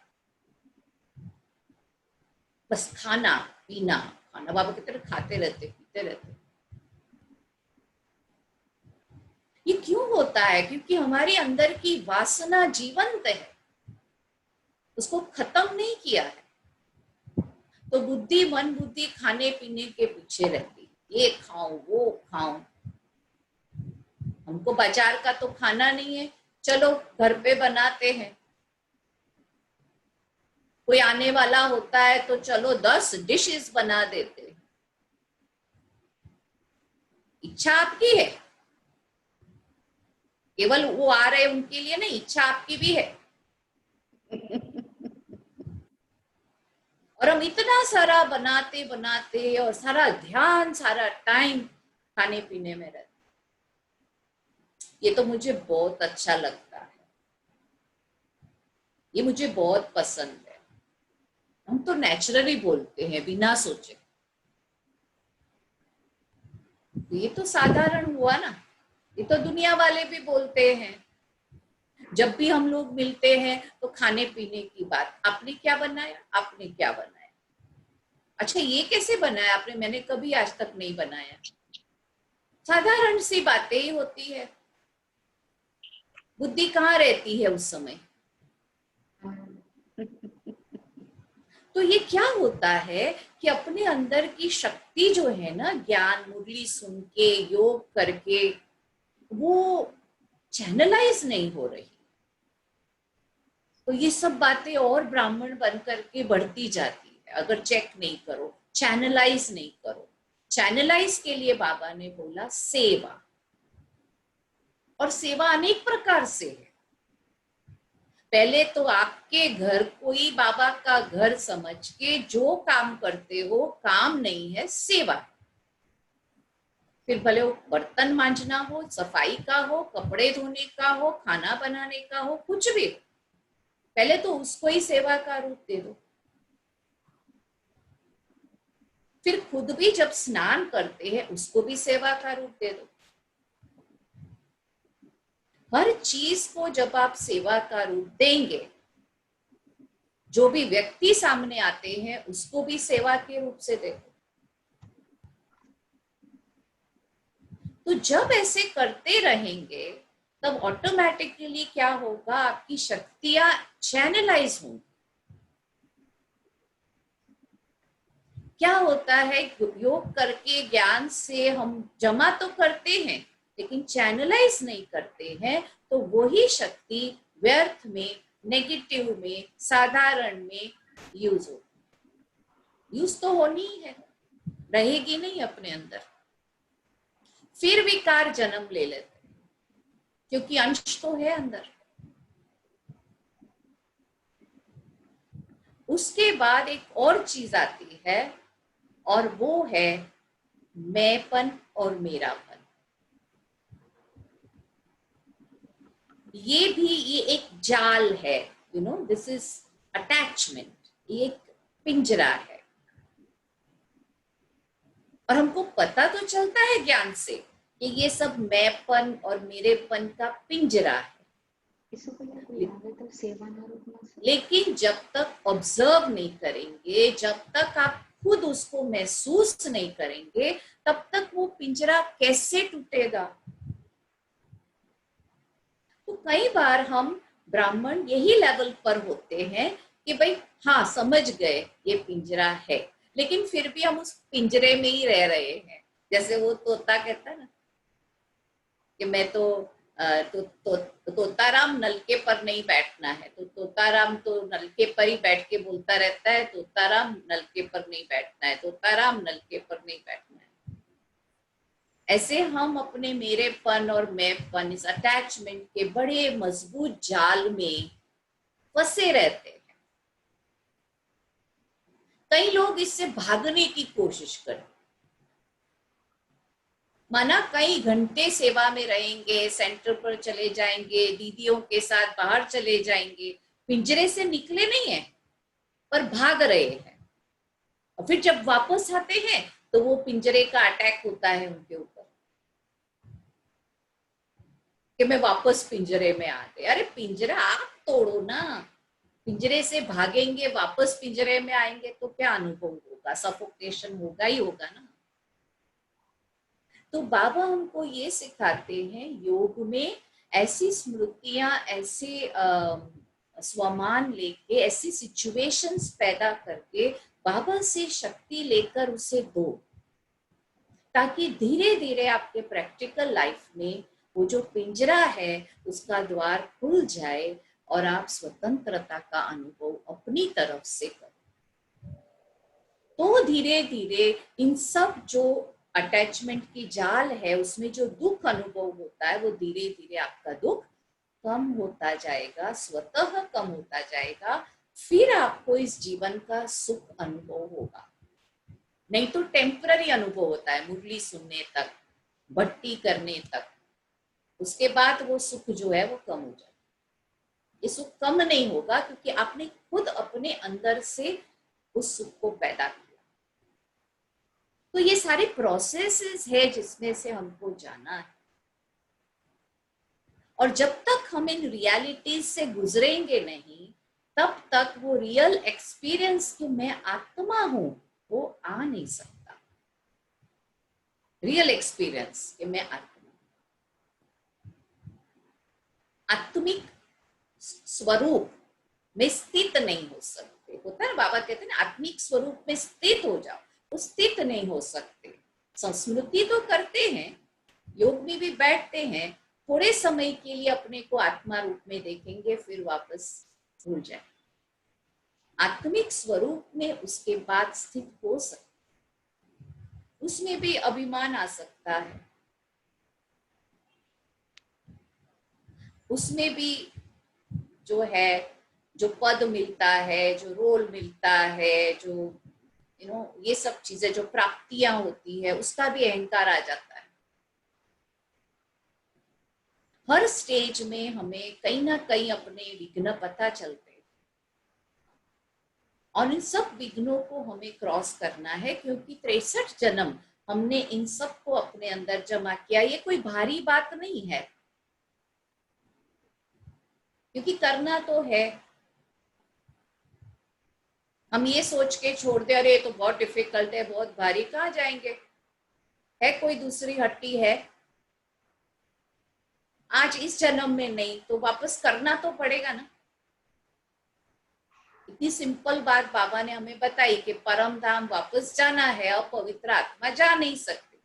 बस खाना पीना, खाना, बाबा की तरह खाते रहते पीते रहते। ये क्यों होता है? क्योंकि हमारे अंदर की वासना जीवंत है, उसको खत्म नहीं किया है। तो बुद्धि, मन बुद्धि खाने पीने के पीछे रहती, ये खाऊं वो खाऊं। हमको बाजार का तो खाना नहीं है, चलो घर पे बनाते हैं। कोई आने वाला होता है तो चलो 10 डिशेस बना देते हैं। इच्छा आपकी है, केवल वो आ रहे उनके लिए नहीं, इच्छा आपकी भी है। और हम इतना सारा बनाते बनाते और सारा ध्यान, सारा टाइम खाने पीने में रहते। ये तो मुझे बहुत अच्छा लगता है, ये मुझे बहुत पसंद है। हम तो नेचुरली बोलते हैं बिना सोचे, तो ये तो साधारण हुआ ना, ये तो दुनिया वाले भी बोलते हैं। जब भी हम लोग मिलते हैं तो खाने पीने की बात, आपने क्या बनाया, आपने क्या बनाया, अच्छा ये कैसे बनाया आपने, मैंने कभी आज तक नहीं बनाया। साधारण सी बातें ही होती है। बुद्धि कहाँ रहती है उस समय? तो ये क्या होता है कि अपने अंदर की शक्ति जो है ना, ज्ञान मुरली सुन के, योग करके, वो चैनलाइज नहीं हो रही। तो ये सब बातें और ब्राह्मण बन करके बढ़ती जाती है अगर चेक नहीं करो, चैनलाइज नहीं करो। चैनलाइज के लिए बाबा ने बोला सेवा, और सेवा अनेक प्रकार से है। पहले तो आपके घर को ही बाबा का घर समझ के जो काम करते हो, काम नहीं है, सेवा। फिर भले वो बर्तन मांजना हो, सफाई का हो, कपड़े धोने का हो, खाना बनाने का हो, कुछ भी, पहले तो उसको ही सेवा का रूप दे दो। फिर खुद भी जब स्नान करते हैं उसको भी सेवा का रूप दे दो। हर चीज को जब आप सेवा का रूप देंगे, जो भी व्यक्ति सामने आते हैं उसको भी सेवा के रूप से देखो। तो जब ऐसे करते रहेंगे तब ऑटोमेटिकली क्या होगा, आपकी शक्तियां चैनलाइज होंगी। क्या होता है, योग करके ज्ञान से हम जमा तो करते हैं लेकिन चैनलाइज नहीं करते हैं, तो वही शक्ति व्यर्थ में, नेगेटिव में, साधारण में यूज तो होनी ही है, रहेगी नहीं अपने अंदर। फिर विकार जन्म ले लेते हैं क्योंकि अंश तो है अंदर। उसके बाद एक और चीज आती है और वो है मैंपन और मेरापन। ये एक जाल है, दिस इज अटैचमेंट, ये एक पिंजरा है। और हमको पता तो चलता है ज्ञान से कि ये सब मैंपन और मेरेपन का पिंजरा है, लेकिन जब तक ऑब्जर्व नहीं करेंगे, जब तक आप खुद उसको महसूस नहीं करेंगे, तब तक वो पिंजरा कैसे टूटेगा। तो कई बार हम ब्राह्मण यही लेवल पर होते हैं कि भाई हाँ समझ गए ये पिंजरा है, लेकिन फिर भी हम उस पिंजरे में ही रह रहे हैं। जैसे वो तोता कहता है ना कि मैं तोताराम नलके पर नहीं बैठना है, तो तोताराम तो नलके पर ही बैठ के बोलता रहता है, तोताराम नलके पर नहीं बैठना है, तोताराम नलके पर नहीं बैठना है। ऐसे हम अपने मेरेपन और मैंपन, इस अटैचमेंट के बड़े मजबूत जाल में फंसे रहते हैं। कई लोग इससे भागने की कोशिश करते, माना कई घंटे सेवा में रहेंगे, सेंटर पर चले जाएंगे, दीदियों के साथ बाहर चले जाएंगे, पिंजरे से निकले नहीं है पर भाग रहे हैं। और फिर जब वापस आते हैं तो वो पिंजरे का अटैक होता है उनके ऊपर कि मैं वापस पिंजरे में आ गए। अरे पिंजरा आप तोड़ो ना, पिंजरे से भागेंगे वापस पिंजरे में आएंगे तो क्या अनुभव होगा, सफोकेशन होगा ही होगा ना। तो बाबा हमको ये सिखाते हैं योग में ऐसी स्मृतियां, ऐसे स्वमान लेके, ऐसी सिचुएशंस पैदा करके बाबा से शक्ति लेकर उसे दो, ताकि धीरे धीरे आपके प्रैक्टिकल लाइफ में वो जो पिंजरा है उसका द्वार खुल जाए और आप स्वतंत्रता का अनुभव अपनी तरफ से करें। तो धीरे धीरे इन सब जो अटैचमेंट की जाल है उसमें जो दुख अनुभव होता है वो धीरे धीरे आपका दुख कम होता जाएगा, स्वतः कम होता जाएगा। फिर आपको इस जीवन का सुख अनुभव होगा। नहीं तो टेम्पररी अनुभव होता है, मुरली सुनने तक, भट्टी करने तक, उसके बाद वो सुख जो है वो कम हो जाएगा। ये सुख कम नहीं होगा क्योंकि आपने खुद अपने अंदर से उस सुख को पैदा किया। तो ये सारे प्रोसेसेस है जिसमें से हमको जाना है। और जब तक हम इन रियलिटीज से गुजरेंगे नहीं, तब तक वो रियल एक्सपीरियंस कि मैं आत्मा हूं वो आ नहीं सकता। रियल एक्सपीरियंस कि मैं आत्मा, आत्मिक स्वरूप में स्थित नहीं हो सकते। होता है बाबा कहते हैं ना, आत्मिक स्वरूप में स्थित हो जाओ, वो स्थित नहीं हो सकते। संस्मृति तो करते हैं, योग में भी बैठते हैं, थोड़े समय के लिए अपने को आत्मा रूप में देखेंगे, फिर वापस भूल जाए। आत्मिक स्वरूप में उसके बाद स्थित हो सकते, उसमें भी अभिमान आ सकता है, उसमें भी जो है, जो पद मिलता है, जो रोल मिलता है, जो ये सब चीजें, जो प्राप्तियां होती है, उसका भी अहंकार आ जाता है। हर स्टेज में हमें कहीं ना कहीं अपने विघ्न पता चलते हैं और इन सब विघ्नों को हमें क्रॉस करना है, क्योंकि 63 जन्म हमने इन सब को अपने अंदर जमा किया। ये कोई भारी बात नहीं है, क्योंकि करना तो है। हम ये सोच के छोड़ दे, अरे तो बहुत डिफिकल्ट है, बहुत भारी, कहाँ जाएंगे, है कोई दूसरी हट्टी है। आज इस जन्म में नहीं तो वापस करना तो पड़ेगा ना। इतनी सिंपल बात बाबा ने हमें बताई कि परम धाम वापस जाना है, अपवित्र आत्मा जा नहीं सकती।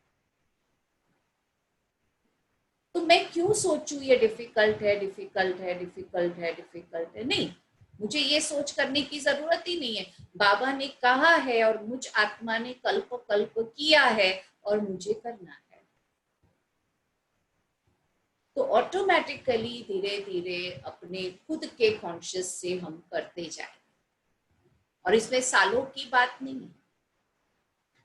तो मैं क्यों सोचूं ये डिफिकल्ट है, डिफिकल्ट है, डिफिकल्ट है, डिफिकल्ट है? नहीं, मुझे ये सोच करने की जरूरत ही नहीं है। बाबा ने कहा है और मुझ आत्मा ने कल्प कल्प किया है और मुझे करना है। तो ऑटोमेटिकली धीरे धीरे अपने खुद के कॉन्शियस से हम करते जाएंगे। और इसमें सालों की बात नहीं है।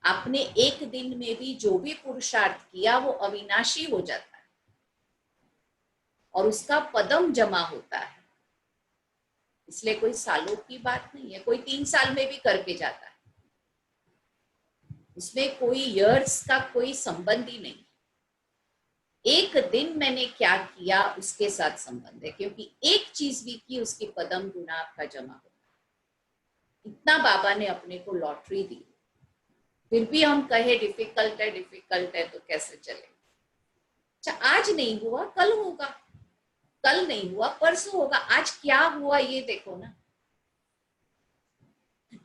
आपने एक दिन में भी जो भी पुरुषार्थ किया वो अविनाशी हो जाता है और उसका पदम जमा होता है। इसलिए कोई सालों की बात नहीं है। कोई 3 साल में भी करके जाता है, उसमें कोई इयर्स का कोई संबंध ही नहीं। एक दिन मैंने क्या किया उसके साथ संबंध है, क्योंकि एक चीज भी की उसकी पदम गुना आपका जमा होता है। इतना बाबा ने अपने को लॉटरी दी, फिर भी हम कहे डिफिकल्ट है तो कैसे चले? अच्छा, आज नहीं हुआ कल होगा, कल नहीं हुआ परसों होगा। आज क्या हुआ ये देखो ना।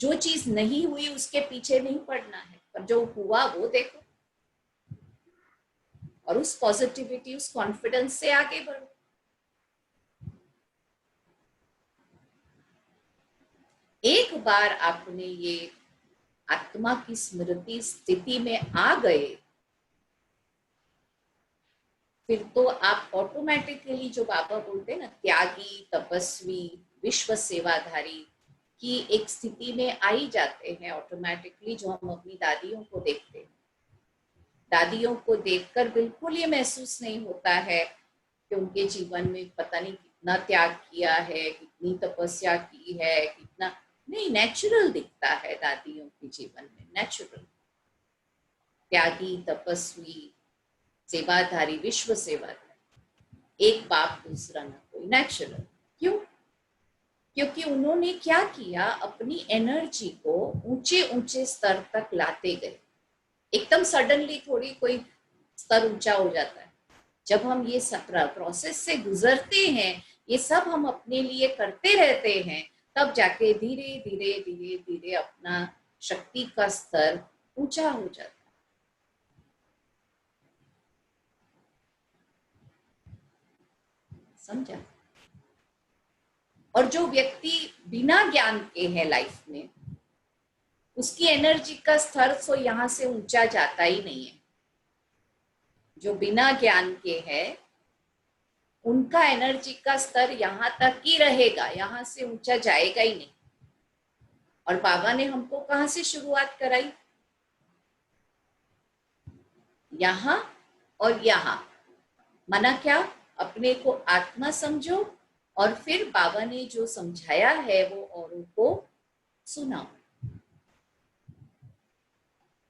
जो चीज नहीं हुई उसके पीछे नहीं पड़ना है, पर जो हुआ वो देखो और उस पॉजिटिविटी, उस कॉन्फिडेंस से आगे बढ़ो। एक बार आपने ये आत्मा की स्मृति स्थिति में आ गए, फिर तो आप ऑटोमेटिकली जो बाबा बोलते हैं ना, त्यागी, तपस्वी, विश्व सेवाधारी की एक स्थिति में आ ही जाते हैं ऑटोमेटिकली। जो हम अपनी दादियों को देखते हैं, दादियों को देखकर बिल्कुल ये महसूस नहीं होता है कि उनके जीवन में पता नहीं कितना त्याग किया है, कितनी तपस्या की है, कितना नहीं। नेचुरल दिखता है दादियों के जीवन में, नेचुरल, त्यागी, तपस्वी, सेवाधारी, विश्व सेवाधारी, एक बाप दूसरा ना कोई, नेचुरल। क्यों? क्योंकि उन्होंने क्या किया, अपनी एनर्जी को ऊंचे ऊंचे स्तर तक लाते गए। एकदम सडनली थोड़ी कोई स्तर ऊंचा हो जाता है। जब हम ये प्रोसेस से गुजरते हैं, ये सब हम अपने लिए करते रहते हैं, तब जाके धीरे धीरे धीरे धीरे अपना शक्ति का स्तर ऊंचा हो जाता है। समझा? और जो व्यक्ति बिना ज्ञान के है लाइफ में, उसकी एनर्जी का स्तर तो यहां से ऊंचा जाता ही नहीं है। जो बिना ज्ञान के है उनका एनर्जी का स्तर यहां तक ही रहेगा, यहां से ऊंचा जाएगा ही नहीं। और बाबा ने हमको कहां से शुरुआत कराई? यहां और यहां। माना क्या? अपने को आत्मा समझो और फिर बाबा ने जो समझाया है वो औरों को सुनाओ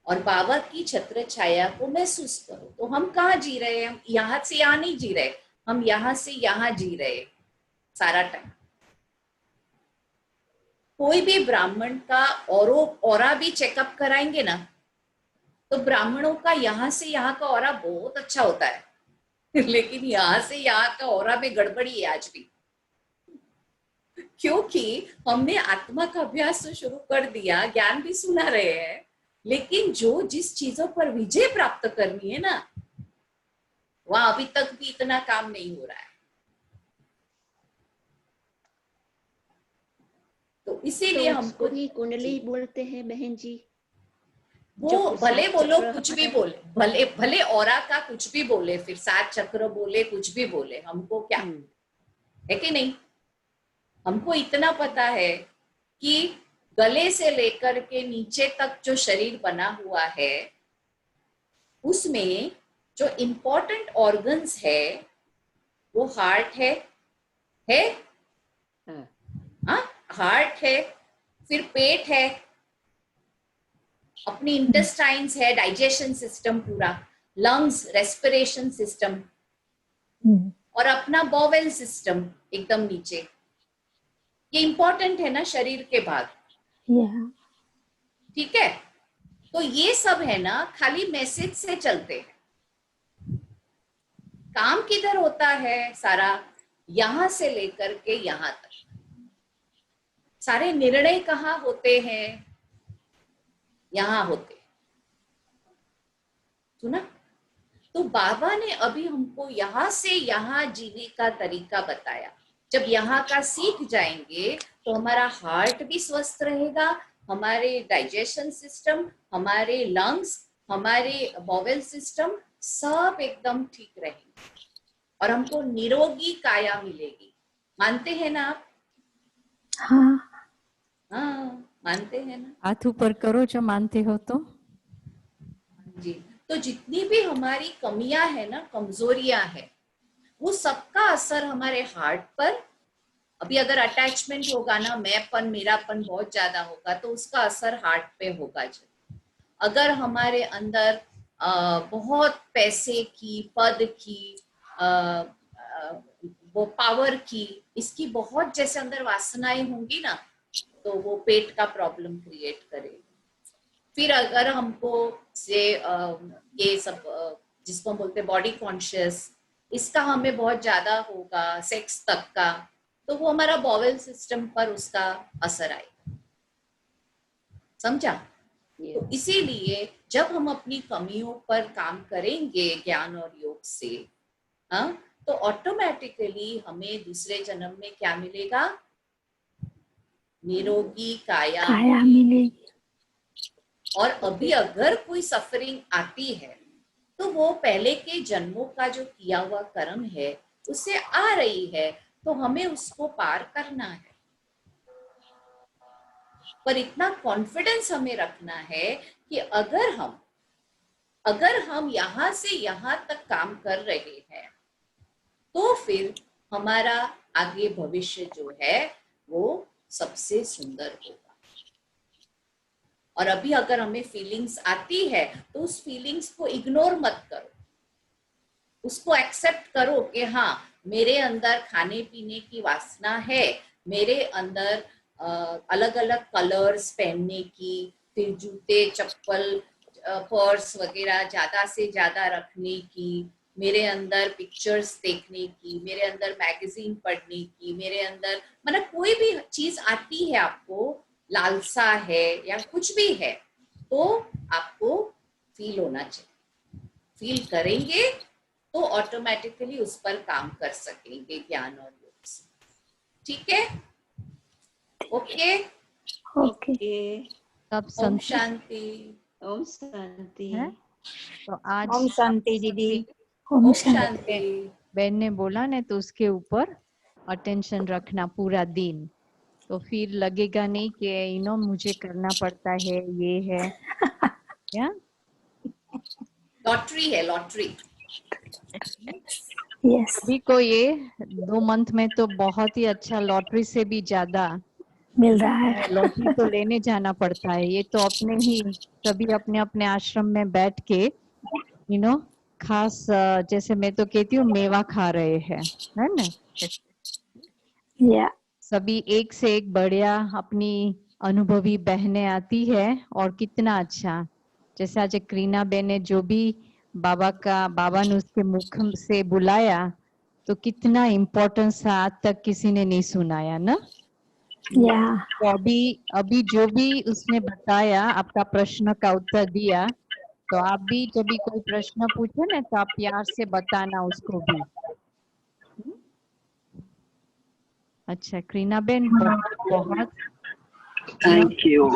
और बाबा की छत्र छाया को महसूस करो। तो हम कहाँ जी रहे हैं? हम यहाँ से यहाँ नहीं जी रहे, हम यहाँ से यहाँ जी रहे सारा टाइम। कोई भी ब्राह्मण का औरा भी चेकअप कराएंगे ना, तो ब्राह्मणों का यहाँ से यहाँ का औरा बहुत अच्छा होता है लेकिन यहाँ से यहाँ का औरा में गड़बड़ी है आज भी, क्योंकि हमने आत्मा का अभ्यास तो शुरू कर दिया, ज्ञान भी सुना रहे हैं, लेकिन जो जिस चीजों पर विजय प्राप्त करनी है ना, वहां अभी तक भी इतना काम नहीं हो रहा है। तो इसीलिए तो हमको ही कुंडली बोलते हैं बहन जी। वो भले बोलो कुछ भी बोले, भले भले औरा का कुछ भी बोले, फिर 7 चक्र बोले, कुछ भी बोले, हमको क्या है कि नहीं? हमको इतना पता है कि गले से लेकर के नीचे तक जो शरीर बना हुआ है, उसमें जो इम्पोर्टेंट ऑर्गन्स है वो हार्ट है हाँ, हार्ट है, फिर पेट है, अपनी इंटेस्टाइन्स है, डाइजेशन सिस्टम पूरा, लंग्स, रेस्पिरेशन सिस्टम, और अपना बॉवेल सिस्टम एकदम नीचे। ये इंपॉर्टेंट है ना शरीर के भाग, ठीक है? तो ये सब है ना, खाली मैसेज से चलते हैं। काम किधर होता है सारा? यहां से लेकर के यहां तक। सारे निर्णय कहाँ होते हैं? यहाँ होते हैं। सुना? तो बाबा ने अभी हमको यहाँ से यहाँ जीने का तरीका बताया। जब यहाँ का सीख जाएंगे तो हमारा हार्ट भी स्वस्थ रहेगा, हमारे डाइजेशन सिस्टम, हमारे लंग्स, हमारे बॉवेल सिस्टम सब एकदम ठीक रहेंगे और हमको निरोगी काया मिलेगी। मानते हैं ना आप? हाँ। हाँ, मानते हैं ना? हाथ ऊपर करो जो मानते हो तो। जी। तो जितनी भी हमारी कमियां है ना, कमजोरियां है, वो सबका असर हमारे हार्ट पर। अभी अगर अटैचमेंट होगा ना, मैंपन मेरापन बहुत ज्यादा होगा तो उसका असर हार्ट पे होगा। अगर हमारे अंदर बहुत पैसे की, पद की, वो पावर की, इसकी बहुत जैसे अंदर वासनाएं होंगी ना, तो वो पेट का प्रॉब्लम क्रिएट करेगी। फिर अगर हमको से ये सब जिसको हम बोलते हैं बॉडी कॉन्शियस, इसका हमें बहुत ज्यादा होगा, सेक्स तक का, तो वो हमारा बॉवेल सिस्टम पर उसका असर आएगा। समझा? तो इसीलिए जब हम अपनी कमियों पर काम करेंगे ज्ञान और योग से, हाँ, तो ऑटोमेटिकली हमें दूसरे जन्म में क्या मिलेगा? निरोगी काया मिलेगी। और अभी अगर कोई सफरिंग आती है तो वो पहले के जन्मों का जो किया हुआ कर्म है उससे आ रही है, तो हमें उसको पार करना है। पर इतना कॉन्फिडेंस हमें रखना है कि अगर हम यहाँ से यहाँ तक काम कर रहे हैं तो फिर हमारा आगे भविष्य जो है वो सबसे सुंदर होगा। और अभी अगर हमें फीलिंग्स आती है तो उस फीलिंग्स को इग्नोर मत करो, उसको एक्सेप्ट करो कि हाँ, मेरे अंदर खाने पीने की वासना है, मेरे अंदर अलग अलग कलर्स पहनने की, फिर जूते चप्पल पर्स वगैरह ज्यादा से ज्यादा रखने की, मेरे अंदर पिक्चर्स देखने की, मेरे अंदर मैगजीन पढ़ने की, मेरे अंदर मतलब कोई भी चीज आती है आपको, लालसा है या कुछ भी है, तो आपको फील होना चाहिए। फील करेंगे तो ऑटोमेटिकली उस पर काम कर सकेंगे ज्ञान और योग से। ठीक है? Okay okay. ओम शांति। ओम शांति। तो आज ओम शांति दीदी। ओम शांति। बहन ने बोला ना, तो उसके ऊपर अटेंशन रखना पूरा दिन, तो फिर लगेगा नहीं कि मुझे करना पड़ता है, ये है क्या? लॉटरी है, लॉटरी। यस। अभी को ये 2 मंथ में तो बहुत ही अच्छा, लॉटरी से भी ज्यादा मिल रहा है। लॉटरी तो लेने जाना पड़ता है। ये तो अपने ही सभी अपने अपने आश्रम में बैठ के खास जैसे मैं तो कहती हूँ मेवा खा रहे हैं, है ना? या सभी एक से एक बढ़िया अपनी अनुभवी बहनें आती है और कितना अच्छा, जैसे आज करीना बहन ने जो भी बाबा ने उसके मुख से बुलाया तो कितना इम्पोर्टेंस था, आज तक किसी ने नहीं सुनाया ना। तो अभी जो भी उसने बताया, आपका प्रश्न का उत्तर दिया, तो आप भी जब भी कोई प्रश्न पूछे ना तो आप प्यार से बताना उसको भी। अच्छा करीना बेन, बहुत थैंक यू।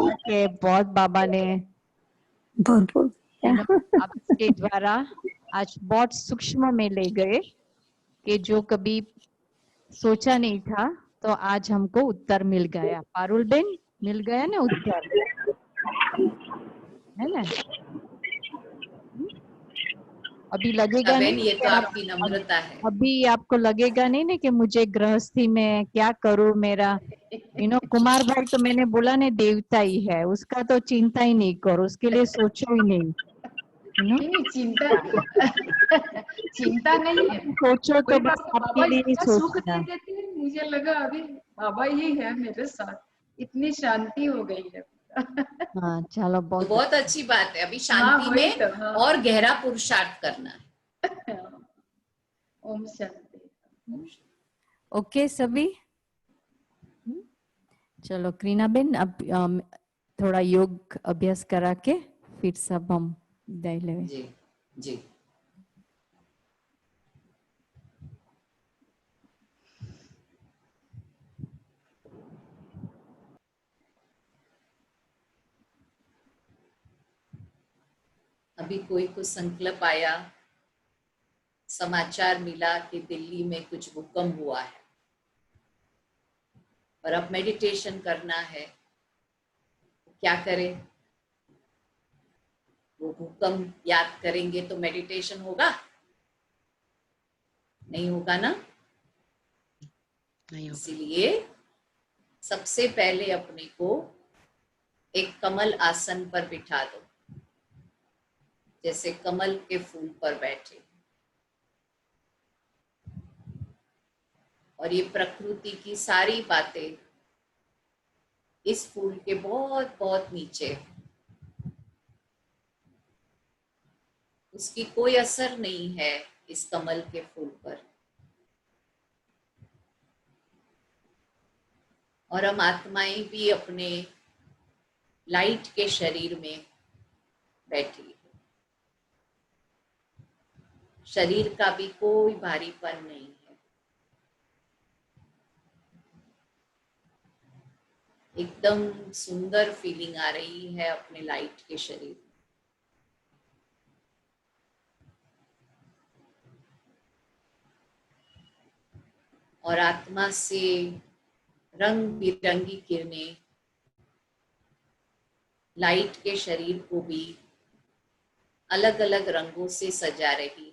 बहुत बाबा ने आपके द्वारा आज बहुत सूक्ष्म में ले गए कि जो कभी सोचा नहीं था, तो आज हमको उत्तर मिल गया। पारुल बेन, मिल गया ना उत्तर, है ना? अभी लगेगा नहीं, ये तो आपकी नम्रता है। अभी आपको लगेगा नहीं ना कि मुझे गृहस्थी में क्या करूं, मेरा कुमार भाई तो मैंने बोला नहीं, देवता ही है, उसका तो चिंता ही नहीं करो, उसके लिए सोचो ही नहीं। नहीं, चिंता नहीं है। सोचो तो बस आपके लिए ही सुख सोचना। दे देते हैं, मुझे लगा अभी बाबा ही है मेरे साथ, इतनी शांति हो गई है। हाँ चलो, तो बहुत अच्छी बात है। अभी शांति में तो, और गहरा पुरुषार्थ करना है। ओम शांति। ओके सभी, चलो क्रीना बेन, अब थोड़ा योग अभ्यास करा के फिर सब हम विदाई लेवे। जी जी। अभी कोई को संकल्प आया, समाचार मिला कि दिल्ली में कुछ भूकंप हुआ है और अब मेडिटेशन करना है, क्या करें? वो भूकंप याद करेंगे तो मेडिटेशन होगा? नहीं होगा ना। नहीं होगा। इसीलिए सबसे पहले अपने को एक कमल आसन पर बिठा दो, जैसे कमल के फूल पर बैठे, और ये प्रकृति की सारी बातें इस फूल के बहुत बहुत नीचे है, उसकी कोई असर नहीं है इस कमल के फूल पर। और हम आत्माएं भी अपने लाइट के शरीर में बैठी है, शरीर का भी कोई भारीपन नहीं है, एकदम सुंदर फीलिंग आ रही है अपने लाइट के शरीर में। और आत्मा से रंग बिरंगी किरणें लाइट के शरीर को भी अलग अलग रंगों से सजा रही है।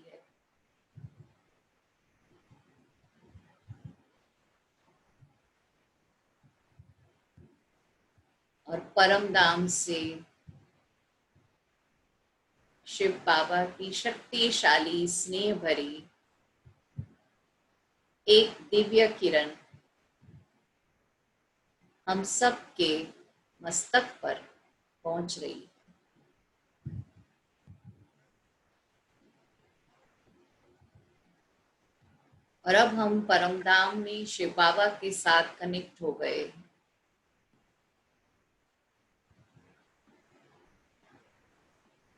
और परम धाम से शिव बाबा की शक्तिशाली स्नेह भरी एक दिव्य किरण हम सब के मस्तक पर पहुंच रही है। और अब हम परमधाम में शिव बाबा के साथ कनेक्ट हो गए।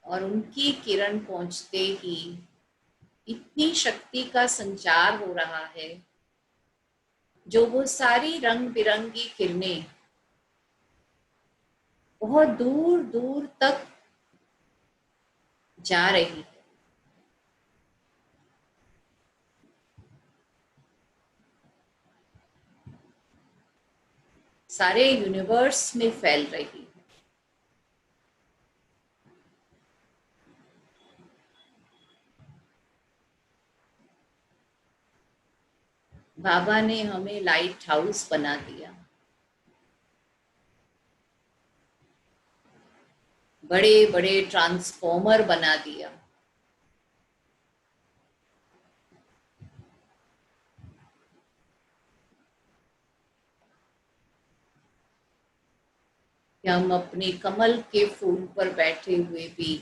और उनकी किरण पहुंचते ही इतनी शक्ति का संचार हो रहा है, जो वो सारी रंग बिरंगी किरणें बहुत दूर दूर तक जा रही है। सारे यूनिवर्स में फैल रही है। बाबा ने हमें लाइट हाउस बना दिया, बड़े बड़े ट्रांसफॉर्मर बना दिया, कि हम अपने कमल के फूल पर बैठे हुए भी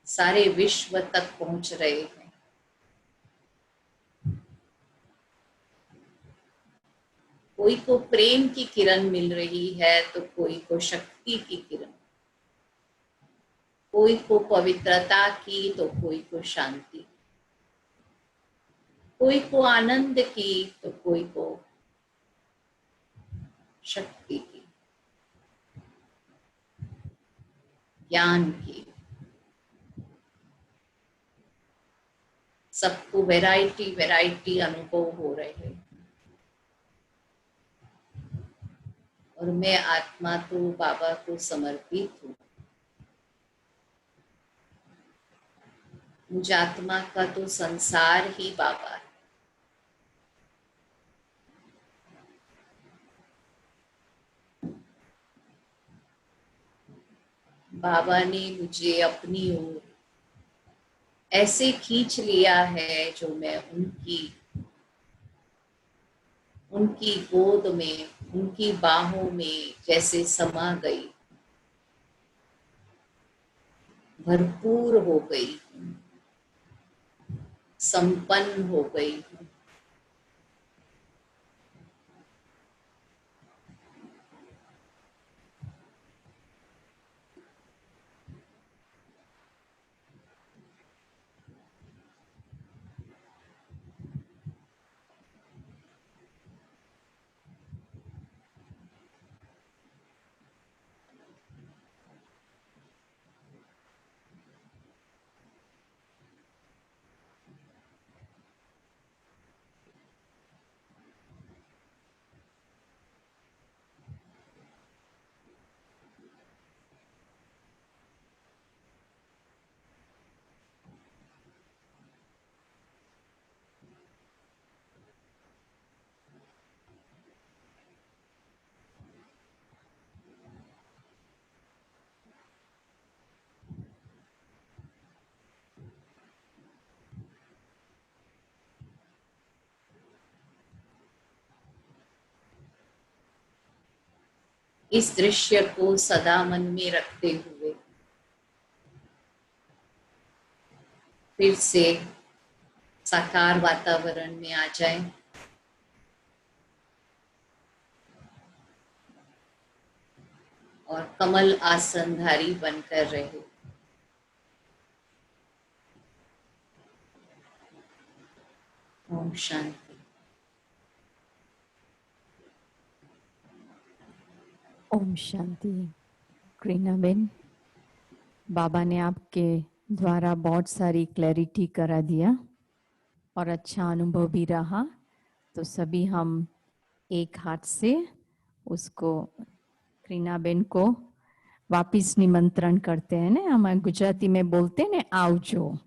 सारे विश्व तक पहुंच रहे हैं। कोई को प्रेम की किरण मिल रही है तो कोई को शक्ति की किरण, कोई को पवित्रता की तो कोई को शांति, कोई को आनंद की तो कोई को शक्ति की, ज्ञान की। सबको वैरायटी वैरायटी अनुभव हो रहे हैं। और मैं आत्मा तो बाबा को समर्पित हूँ। मुझ आत्मा का तो संसार ही बाबा है। बाबा ने मुझे अपनी ओर ऐसे खींच लिया है जो मैं उनकी गोद में, उनकी बाहों में जैसे समा गई, भरपूर हो गई, संपन्न हो गई। इस दृश्य को सदा मन में रखते हुए फिर से साकार वातावरण में आ जाएं। और कमल आसनधारी बनकर रहे। ओम शांति। ओम शांति। क्रीना बेन, बाबा ने आपके द्वारा बहुत सारी क्लैरिटी करा दिया और अच्छा अनुभव भी रहा। तो सभी हम एक हाथ से उसको क्रीना बेन को वापिस निमंत्रण करते हैं ना, हम गुजराती में बोलते हैं ने आवजो।